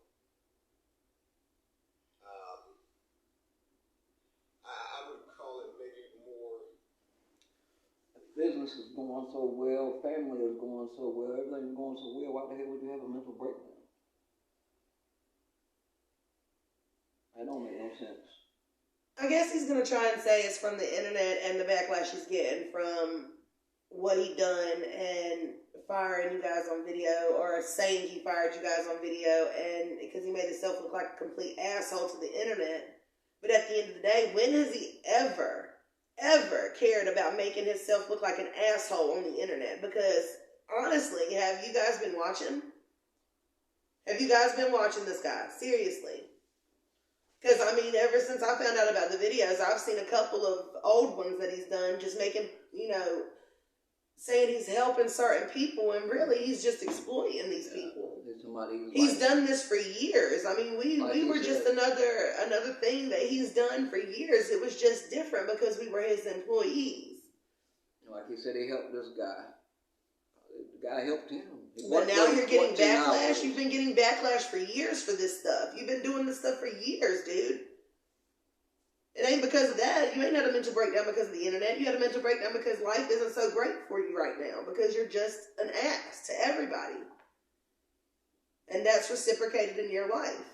I would call it maybe more. Business is going so well, family is going so well, everything's going so well, why the hell would you have a mental breakdown? That don't make no sense. I guess he's going to try and say it's from the internet and the backlash he's getting from what he done and firing you guys on video, or saying he fired you guys on video, and because he made himself look like a complete asshole to the internet. But at the end of the day, when has he ever cared about making himself look like an asshole on the internet? Because honestly, have you guys been watching? Have you guys been watching this guy? Seriously. Because, I mean, ever since I found out about the videos, I've seen a couple of old ones that he's done, just making, you know, saying he's helping certain people, and really he's just exploiting these people. He's done this for years. I mean, we were just another thing that he's done for years. It was just different because we were his employees. Like he said, he helped this guy. The guy helped him. But now you're getting backlash. You've been getting backlash for years for this stuff. You've been doing this stuff for years, dude. It ain't because of that. You ain't had a mental breakdown because of the internet. You had a mental breakdown because life isn't so great for you right now. Because you're just an ass to everybody. And that's reciprocated in your life.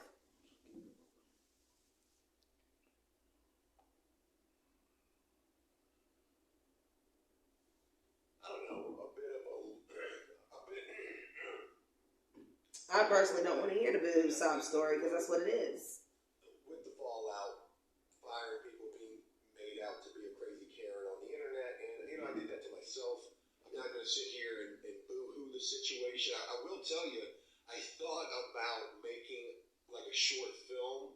I don't know, a bit. I personally don't want to hear the boo sob story because that's what it is. With the fallout, firing people, being made out to be a crazy Karen on the internet, and, you know, I did that to myself. I'm not going to sit here and boo-hoo the situation. I will tell you, I thought about making like a short film.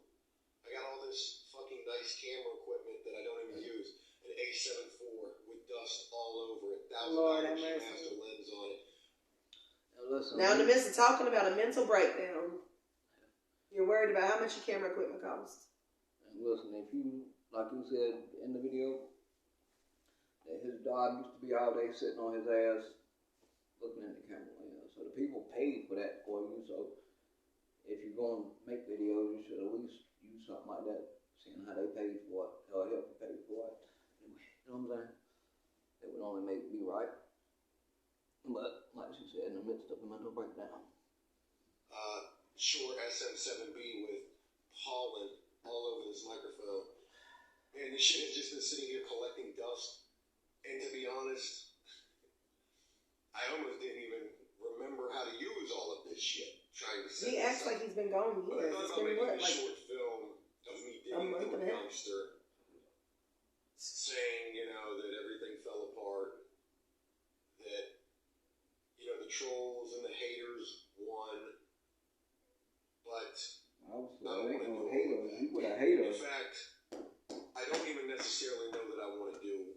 I got all this fucking nice camera equipment that I don't even use. An A7 IV with dust all over it. $1,000 master lens on it. Now, in the midst of talking about a mental breakdown, you're worried about how much your camera equipment costs. And listen, if you, like you said in the video, that his dog used to be all day sitting on his ass looking at the camera. So the people paid for that for you. So if you're going to make videos, you should at least use something like that, seeing how they paid for it, or help you pay for it. You know what I'm saying? They went on only make me right. But like she said, in the midst of a mental breakdown. Short SM7B with pollen all over this microphone. Man, this shit has just been sitting here collecting dust. And to be honest, I almost didn't even remember how to use all of this shit. Trying to set He acts like he's been gone But I years. thought It's about been making what, a like short film of me a digging month through and a a half? dumpster, saying, you know, that everything fell apart, that, you know, the trolls and the haters won, but Obviously, I don't there ain't want to no do haters. all of You would that. a hater. In fact, I don't even necessarily know that I want to do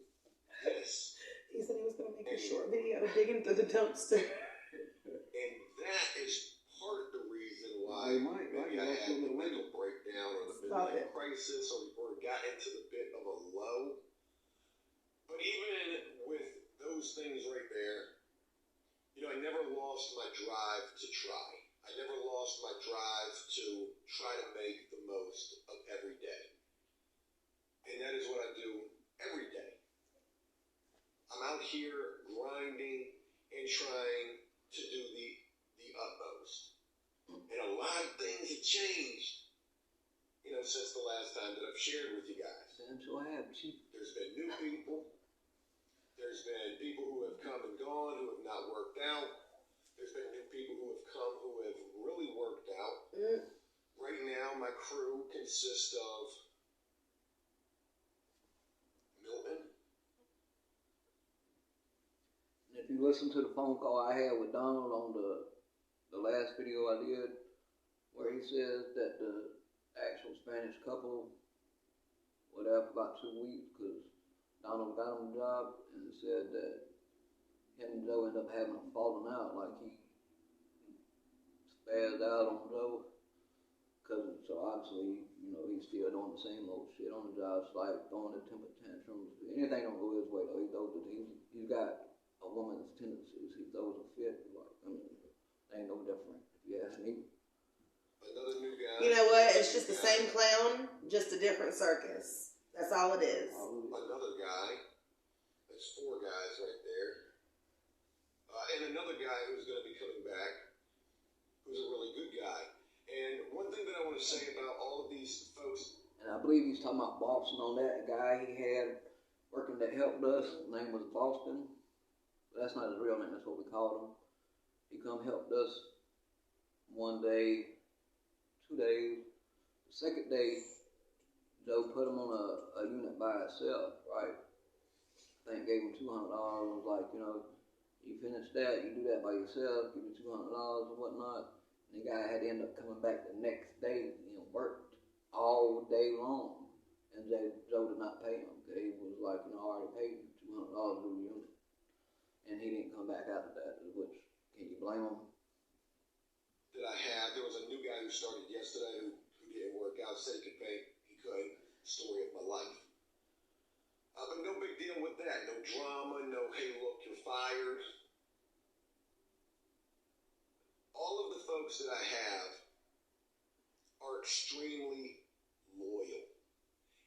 this. he said he was going to make a short video of digging through the dumpster. And that is part of the reason why They might, maybe right? I had the mental breakdown or the Stop midlife it. crisis or got into the bit of a low. But even with those things right there, you know, I never lost my drive to try. I never lost my drive to try to make the most of every day. And that is what I do every day. I'm out here grinding and trying to do the utmost. And a lot of things have changed, you know, since the last time that I've shared with you guys. Damn sure I have, Chief. There's been new people. There's been people who have come and gone who have not worked out. There's been new people who have come who have really worked out. Right now, my crew consists of Milton. And if you listen to the phone call I had with Donald on the last video I did, where he says that the actual Spanish couple were there for about 2 weeks because Donald got him a job, and said that him and Joe ended up having a falling out, like he spazzed out on Joe. So obviously, you know, he's still doing the same old shit on the job site, throwing the temper tantrums. Anything don't go his way though. He's got a woman's tendencies. He throws a fit. Like, I mean, ain't no different if you ask me. Another new guy. You know what? It's just the same clown, just a different circus. That's all it is. Another guy. That's 4 guys right there. And another guy who's going to be coming back, who's a really good guy. And one thing that I want to say about all of these folks. And I believe he's talking about Boston on that. The guy he had working that helped us, his name was Boston. But that's not his real name, that's what we called him. He come helped us 1 day, 2 days. The second day, Joe put him on a unit by itself, right? I think gave him $200 and was like, you know, you finish that, you do that by yourself, give you $200 or whatnot. And the guy had to end up coming back the next day, you know, worked all day long. And Joe did not pay him. He was like, you know, I already paid you $200 for the unit. And he didn't come back after that, which, can you blame him? That I have. There was a new guy who started yesterday who didn't work out, said he could pay. He couldn't. Story of my life. But no big deal with that. No drama, no, hey, look, you're fired. All of the folks that I have are extremely loyal.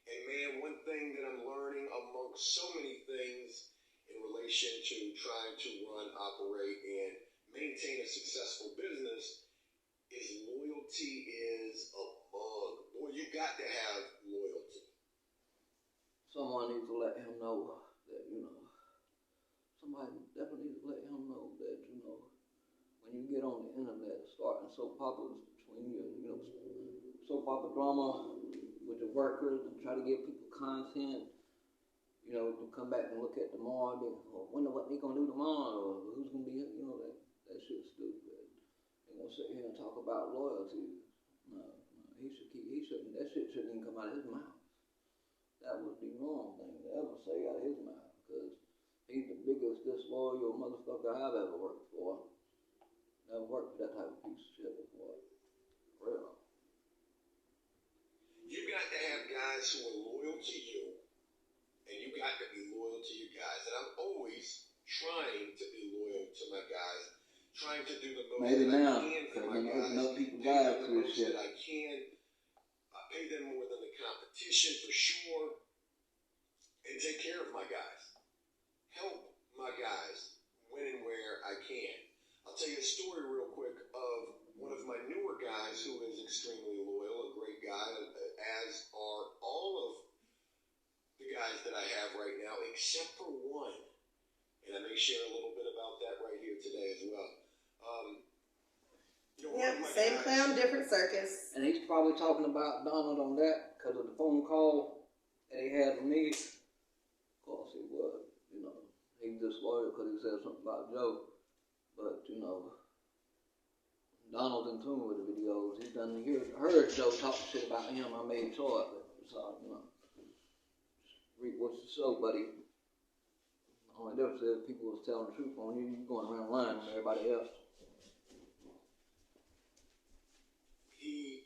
And man, one thing that I'm learning amongst so many things in relation to trying to run, operate, and maintain a successful business is loyalty is a bug. Boy, you got to have loyalty. Someone needs to let him know that, you know, somebody definitely needs to let him know that, you know, when you get on the internet, starting soap operas between you, you know, soap opera drama with the workers and try to give people content, you know, to come back and look at tomorrow, or wonder what they gonna do tomorrow, or who's gonna be, you know, that shit's stupid. They gonna sit here and talk about loyalty. No, he shouldn't, that shit shouldn't even come out of his mouth. That was the wrong thing to ever say out of his mouth, because he's the biggest disloyal motherfucker I've ever worked for. Never worked for that type of piece of shit before. For real. You got to have guys who are loyal to you, and you got to be loyal to your guys. And I'm always trying to be loyal to my guys, trying to do the most Maybe that now, I can for my because guys. enough people Pay die them for the this most shit. that I can. Pay them more than the competition for sure. And take care of my guys. Help my guys when and where I can. I'll tell you a story real quick of one of my newer guys who is extremely loyal, a great guy, as are all of the guys that I have right now, except for one. And I may share a little bit about that right here today as well. Yep, same clown, different circus. And he's probably talking about Donald on that because of the phone call that he had with me. Of course he was, you know. He's disloyal because he said something about Joe. But, you know, Donald's in tune with the videos. He's done heard Joe talk shit about him. I made sure of it. So, you know, read what's the show, buddy. Only difference is people was telling the truth on you. You going around lying on everybody else. He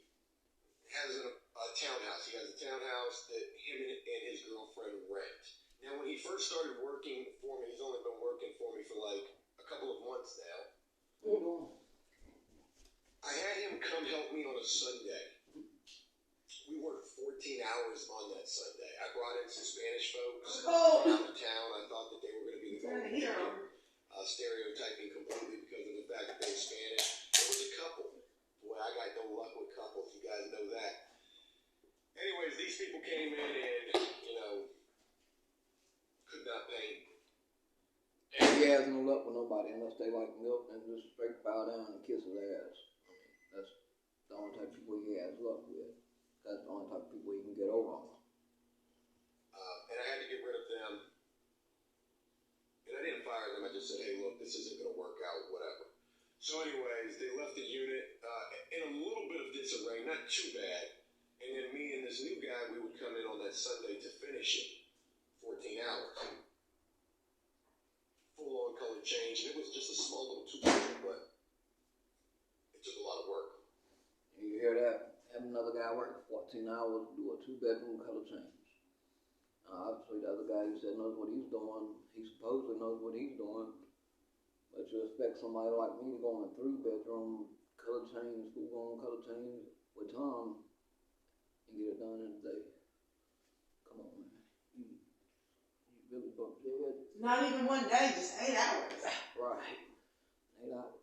has a townhouse. He has a townhouse that him and his girlfriend rent. Now, when he first started working for me, he's only been working for me for like a couple of months now. I had him come help me on a Sunday. We worked 14 hours on that Sunday. I brought in some Spanish folks from out of town. I thought that they were going to be the only stereotyping completely because of the fact that they're Spanish. It was a couple. Boy, I got no luck with couples. You guys know that. Anyways, these people came in and, you know, could not paint. And he has no luck with nobody unless they like milk and just straight bow down and kiss his ass. I mean, that's the only type of people he has luck with. That's the only type of people he can get over on. And I had to get rid of them. And I didn't fire them. I just said, hey, look, this isn't going to work out, whatever. So anyways, they left the unit in a little bit of disarray, not too bad. And then me and this new guy, we would come in on that Sunday to finish it. 14 hours. Full-on color change. And it was just a small little two-bedroom, but it took a lot of work. You hear that? Have another guy working 14 hours to do a two-bedroom color change. Obviously, the other guy, he said, knows what he's doing. He supposedly knows what he's doing. But you expect somebody like me to go on a three-bedroom color change, full-on color change with Tom and get it done in a day. Come on, man. You really bumped your head. Not even one day, just 8 hours. Right. 8 hours.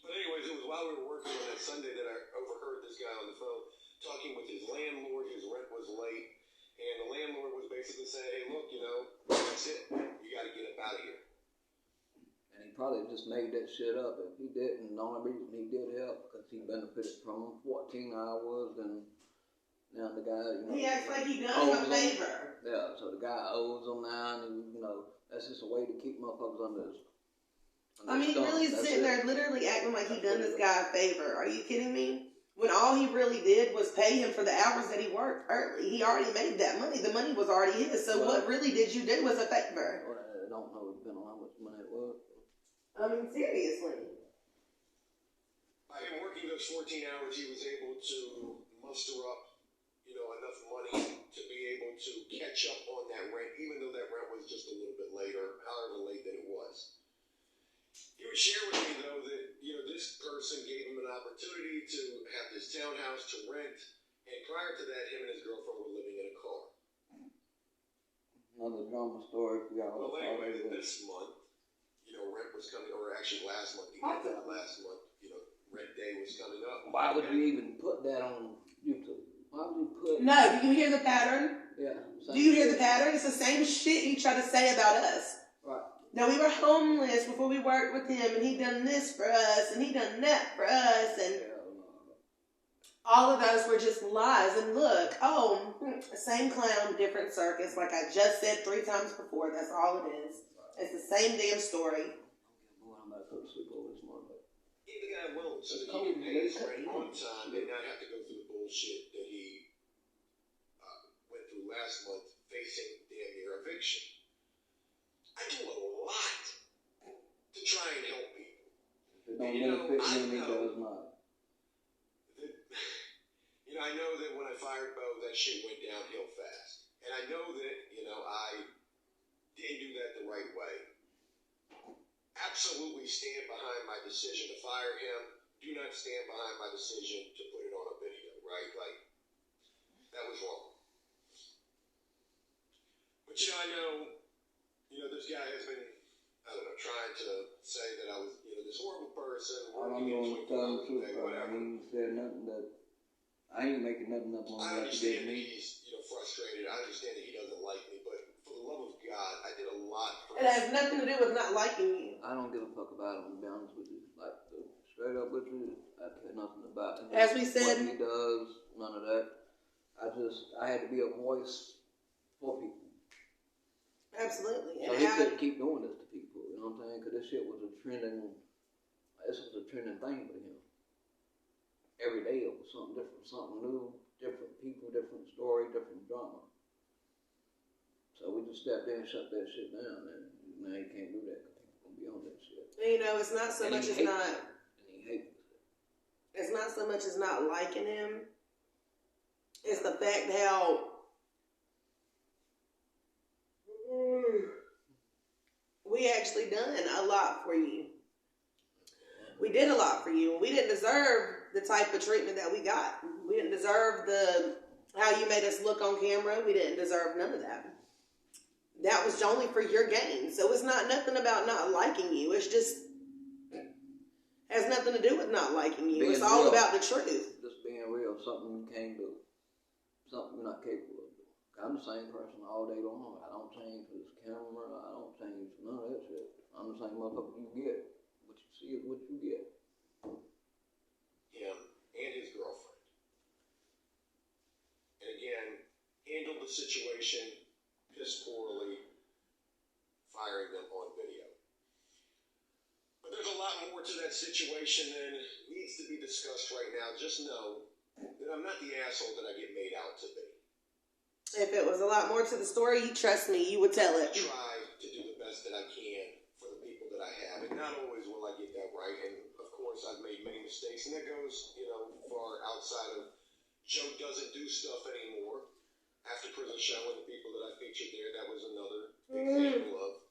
But anyways, it was while we were working on that Sunday that I overheard this guy on the phone talking with his landlord. His rent was late. And the landlord was basically saying, hey, look, you know, that's it. You got to get up out of here. And he probably just made that shit up. If he didn't, the only reason he did help because he benefited from 14 hours and now the guy, you know. He acts like he done him a favor. Yeah, so the guy owes him now and, you know, that's just a way to keep motherfuckers under his I mean, he really is sitting there literally acting like he done this guy a favor. Are you kidding me? When all he really did was pay him for the hours that he worked early. He already made that money. The money was already his. So what really did you do was a favor? Well, I don't know, depending on how much money it was. I mean, seriously. By him working those 14 hours, he was able to muster up, you know, enough money to be able to catch up on that rent, even though that rent was just a little bit later, however late that it was. He would share with me, though, that, you know, this person gave him an opportunity to have this townhouse to rent, and prior to that, him and his girlfriend were living in a car. Another drama story for y'all. Well, anyway, this month, you know, rent was coming, or actually last month, the end of last month, you know, rent day was coming up. Why would you even put that on YouTube? Why would you put... No, do you hear the pattern? Yeah. Do you hear the pattern? It's the same shit he tried to say about us. Right. Now, we were homeless before we worked with him, and he done this for us, and he done that for us, and all of those were just lies. And look, same clown, different circus, like I just said 3 times before. That's all it is. It's the same damn story. Boy, I'm about to go to sleep over this morning. Give the guy a loan so that he can pay his rent on time and not have to go through the bullshit that he went through last month facing damn near eviction. I do a lot to try and help people. If it don't benefit him, he does not. You know, I know that when I fired Bo, that shit went downhill fast. And I know that, you know, I didn't do that the right way. Absolutely stand behind my decision to fire him. Do not stand behind my decision to put it on a video, right? Like, that was wrong. But, you know, I know, you know, say that I was, this horrible person. All I'm going to tell him the truth, bro. He ain't said nothing that, I ain't making nothing up on I what he did understand to that me. he's, frustrated. I understand that he doesn't like me, but for the love of God, I did a lot for It has nothing to do with not liking you. I don't give a fuck about him, to be honest with you. Like, straight up with you, I care nothing about him. As we said, what he does, none of that. I had to be a voice for people. absolutely. So he couldn't keep doing this to people, you know what I'm saying? Because this shit was a trending thing for him. Every day it was something different, something new, different people, different story, different drama. So we just stepped in and shut that shit down, and now you can't do that because people gonna be on that shit. It's not so much as not. And he hates it. It's not so much as not liking him. It's the fact how we actually done a lot for you. We did a lot for you. We didn't deserve the type of treatment that we got. We didn't deserve how you made us look on camera. We didn't deserve none of that. That was only for your gain. So it's not nothing about not liking you. It's just has nothing to do with not liking you. It's all about the truth. Just being real, something you can't do. Something you're not capable of doing. I'm the same person all day long. I don't change for this camera. I don't change for none of that shit. I'm the same motherfucker you get. What you see is what you get. Him and his girlfriend. And again, handled the situation piss poorly, firing them on video. But there's a lot more to that situation than needs to be discussed right now. Just know that I'm not the asshole that I get made out to be. If it was a lot more to the story, trust me, you would tell it. I try to do the best that I can for the people that I have, and not always will I get that right. And of course, I've made many mistakes, and that goes, far outside of Joe doesn't do stuff anymore. After Prison Show and the people that I featured there, that was another example of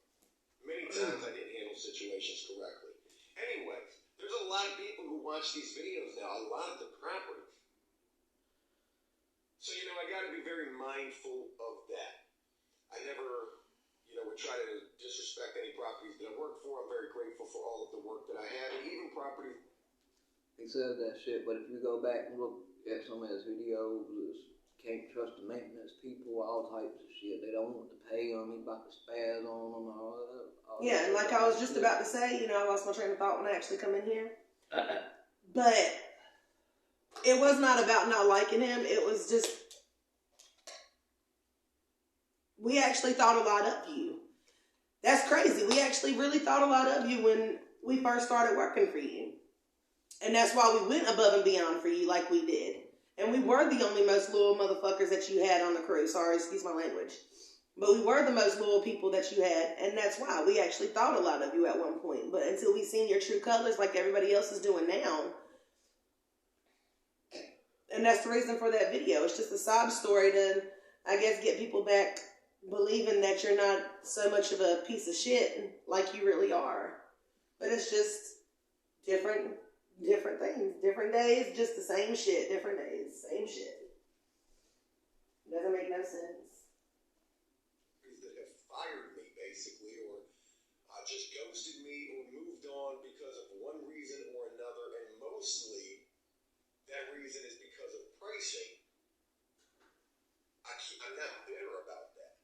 many times I didn't handle situations correctly. Anyways, there's a lot of people who watch these videos now, a lot of the properties. So, I got to be very mindful of that. I never, would try to disrespect any properties that I work for. I'm very grateful for all of the work that I have, and even properties. He says that shit, but if you go back and look at some of his videos, can't trust the maintenance people, all types of shit. They don't want to pay them. He about to spaz on them. All yeah, and like I was just about to say, I lost my train of thought when I actually come in here. But it was not about not liking him. It was just, we actually thought a lot of you. That's crazy. We actually really thought a lot of you when we first started working for you. And that's why we went above and beyond for you like we did. And we were the only most loyal motherfuckers that you had on the crew. Sorry, excuse my language. But we were the most loyal people that you had. And that's why we actually thought a lot of you at one point. But until we seen your true colors like everybody else is doing now. And that's the reason for that video. It's just a sob story to, I guess, get people back believing that you're not so much of a piece of shit like you really are. But it's just different things. Different days, just the same shit. Different days, same shit. Doesn't make no sense. That have fired me, basically, or just ghosted me or moved on because of one reason or another, and mostly that reason is because of pricing. I'm not bitter about that.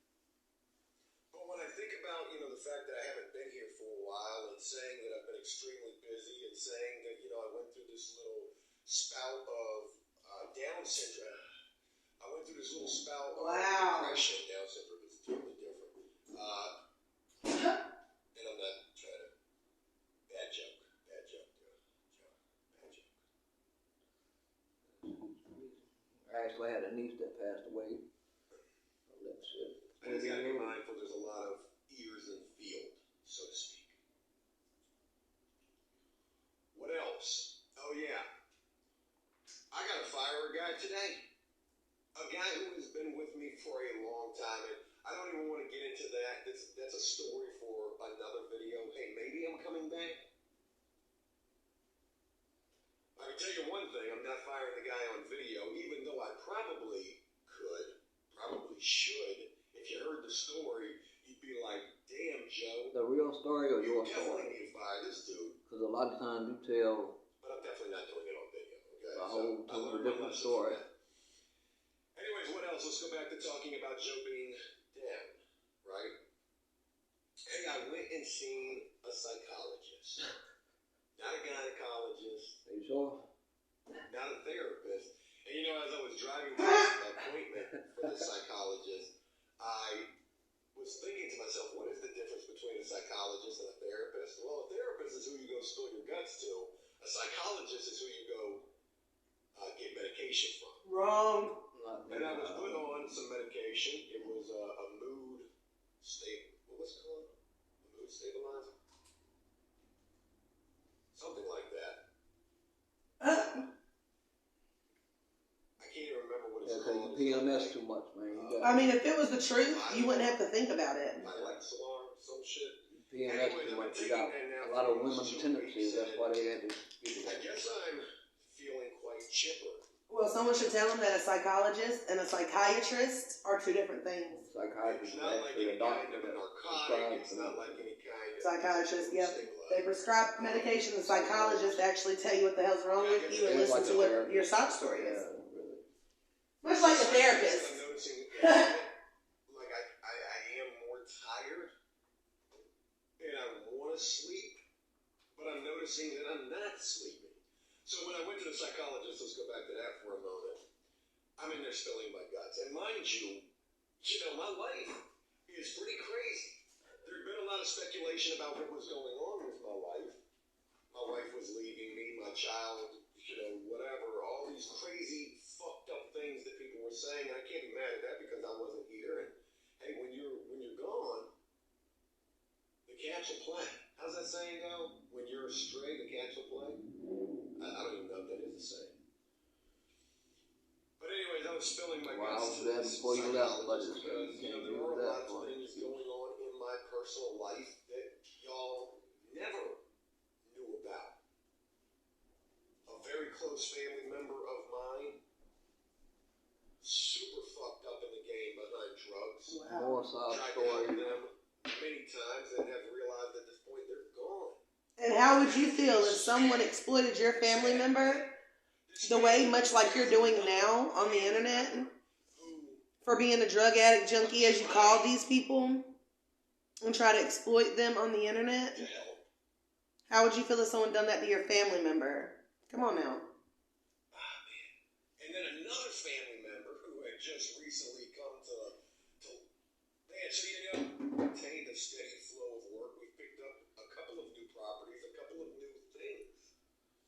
But when I think about, the fact that I haven't been here for a while, and saying that I've been extremely busy, and saying that, I went through this little spout of Down syndrome. I went through this little spout of depression. Down syndrome is totally different. And I'm not trying to, bad joke, dude. Bad joke. I actually had a niece that passed away. That shit. I just gotta be mindful. There's a lot of ears in the field, so to speak. What else? Oh yeah, I gotta fire a guy today. A guy who has been with me for a long time, and I don't even want to get into that. That's a story for another video. Hey, maybe I'm coming back. I can tell you one thing, I'm not firing the guy on video, even though I probably could, probably should. If you heard the story, you'd be like, damn, Joe. The real story or your definitely story? need to fire. this dude. Because a lot of times you tell But I'm definitely not doing it on video, okay? a whole I totally learned my different lesson story. from that. Anyways, what else? Let's go back to talking about Joe being down, right? Hey, I went and seen a psychologist. Not a gynecologist. Are you sure? Not a therapist. And you know, as I was driving to the appointment for the psychologist, I was thinking to myself, what is the difference between a psychologist and a therapist? Well, a therapist is who you go spill your guts to. A psychologist is who you go get medication from. Wrong. And I was put on some medication. It was a mood state. What was it called? A mood stabilizer? Something like that. I can't even remember what it's Yeah, because called. you PMS too much, man. You I mean, if it was the truth, you wouldn't have to think about it. I like Solar, some shit. PMS too much. You got a lot of women's tendencies. That's why they had to get I it. guess I'm feeling quite chipper. Well, someone should tell them that a psychologist and a psychiatrist are two different things. Psychiatrist It's is not like actually any a doctor kind of a that narcotic. prescribes It's not like any kind of Psychiatrist, yep. stabilizer. They prescribe medication. The psychologist actually tell you what the hell's wrong with you and It's listen like to a what therapist. your sob story is. Yeah, really. Much like a I'm therapist. noticing, like I am more tired, and I want to sleep, but I'm noticing that I'm not sleeping. So when I went to the psychologist, let's go back to that for a moment. I'm in there spilling my guts, and mind you, my life is pretty crazy. There'd been a lot of speculation about what was going on with my life. My wife was leaving me, my child, whatever, all these crazy, fucked up things that people were saying. I can't be mad at that because I wasn't here. And hey, when you're gone, the cats will play. How's that saying go? When you're astray, the cats will play. I don't even know if that is a saying. But anyways, I was spilling my Well, I guts was to there this before you left, but psychologist because there are a lot of things going on in my personal life that y'all never knew about. A very close family member of mine, super fucked up in the game behind drugs. More sob Tried to story. help them many times and have realized at this point they're gone. And how would you feel if someone exploited your family member the way, much like you're doing now on the internet, for being a drug addict, junkie, as you call these people, and try to exploit them on the internet? To help. How would you feel if someone done that to your family member? Come on now. And then another family member who had just recently come to man, so maintained a steady flow of work. We picked up a couple of new properties, a couple of new things.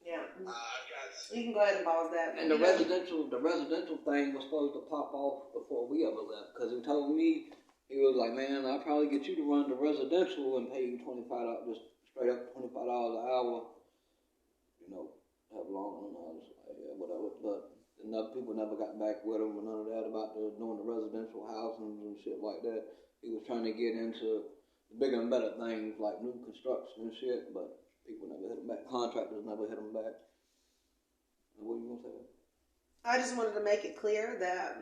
Yeah. I've got You can go ahead and pause that. And the residential thing was supposed to pop off before we ever left. Because he told me, he was like, man, I'll probably get you to run the residential and pay you $25, just straight up $25 an hour. Have long, I was like, yeah, whatever. But enough people never got back with him or none of that about doing the residential housing and shit like that. He was trying to get into bigger and better things like new construction and shit, but people never hit him back. Contractors never hit him back. What are you gonna say? I just wanted to make it clear that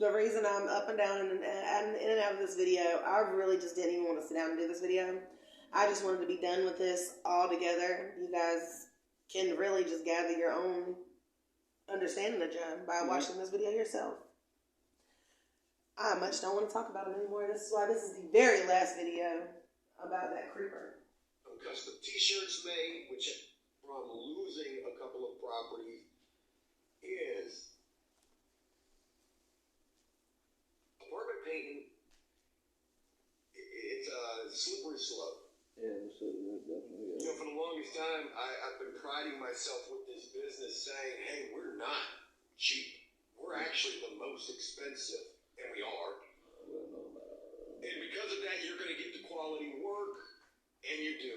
the reason I'm up and down and in and out of this video, I really just didn't even want to sit down and do this video. I just wanted to be done with this all together. You guys can really just gather your own understanding of John by watching this video yourself. I much don't want to talk about him anymore. This is why this is the very last video about that creeper. custom t-shirts made, which from losing a couple of properties is apartment painting. It's a slippery slope. Yeah, so definitely. You know, for the longest time, I've been priding myself with this business saying, hey, we're not cheap. We're actually the most expensive, and we are. And because of that, you're going to get the quality work, and you do.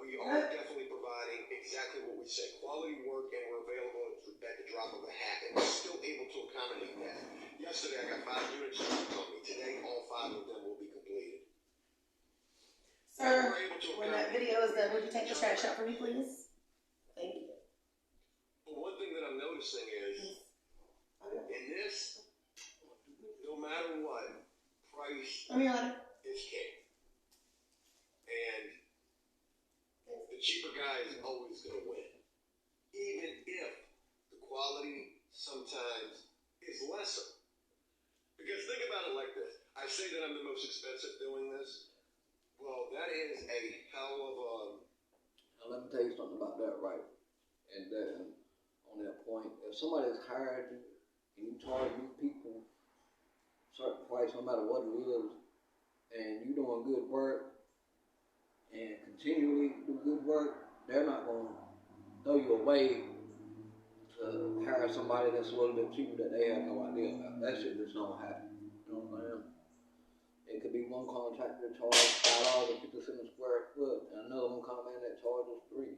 We are definitely providing exactly what we say, quality work, and we're available at the drop of a hat, and we're still able to accommodate that. Yesterday, I got 5 units dropped on me. Today, all 5 of them will be completed. Sir, when that video is done, would you take the trash out for me, please? Thank you. But one thing that I'm noticing is, in this, no matter what, price is king. And bless them. Because think about it like this. I say that I'm the most expensive doing this. Well, that is a hell of a... Now, let me tell you something about that, right? And then, on that point, if somebody has hired you and you charge these people a certain price, no matter what it is, and you're doing good work and continually do good work, they're not going to throw you away to hire somebody that's a little bit cheaper that they have no idea about. That shit just don't happen. You know what I'm saying? It could be one contractor that charges $5.50 a square foot, and another one come in that charges $3.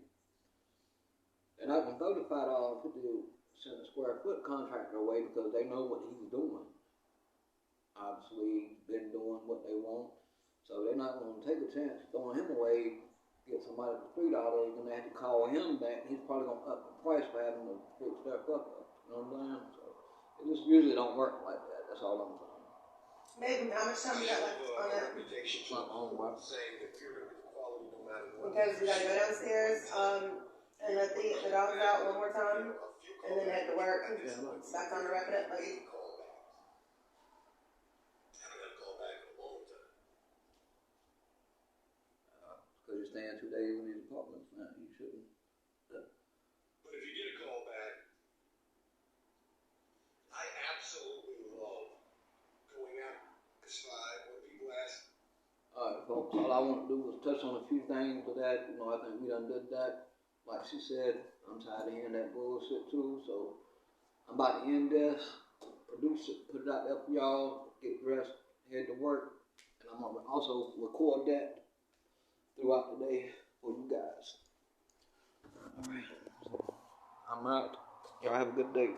They're not going to throw the $5.50 a square foot contractor away because they know what he's doing. Obviously, he's been doing what they want, so they're not going to take a chance throwing him away. Get somebody for $3, then they have to call him back. He's probably going to up the price for having to fix their fuck up. You know what I'm saying? So it just usually don't work like that. That's all I'm saying. Baby, how much time you got left on that? Saying that you're going to be quality no matter what. Because we gotta go downstairs, and let the dogs out one more time, and then head to work. It's about time to wrap it up, buddy. I haven't got a call back in a long time. Because you're staying 2 days in these apartments now, you shouldn't. But if you get a call back, I absolutely love going out this vibe when people ask. Alright, folks, all I want to do was touch on a few things with that. You know, I think we done did that. Like she said, I'm tired of hearing that bullshit too, so I'm about to end this, produce it, put it out there for y'all, get dressed, head to work, and I'm going to also record that throughout the day for you guys. Alright, I'm out. Y'all have a good day.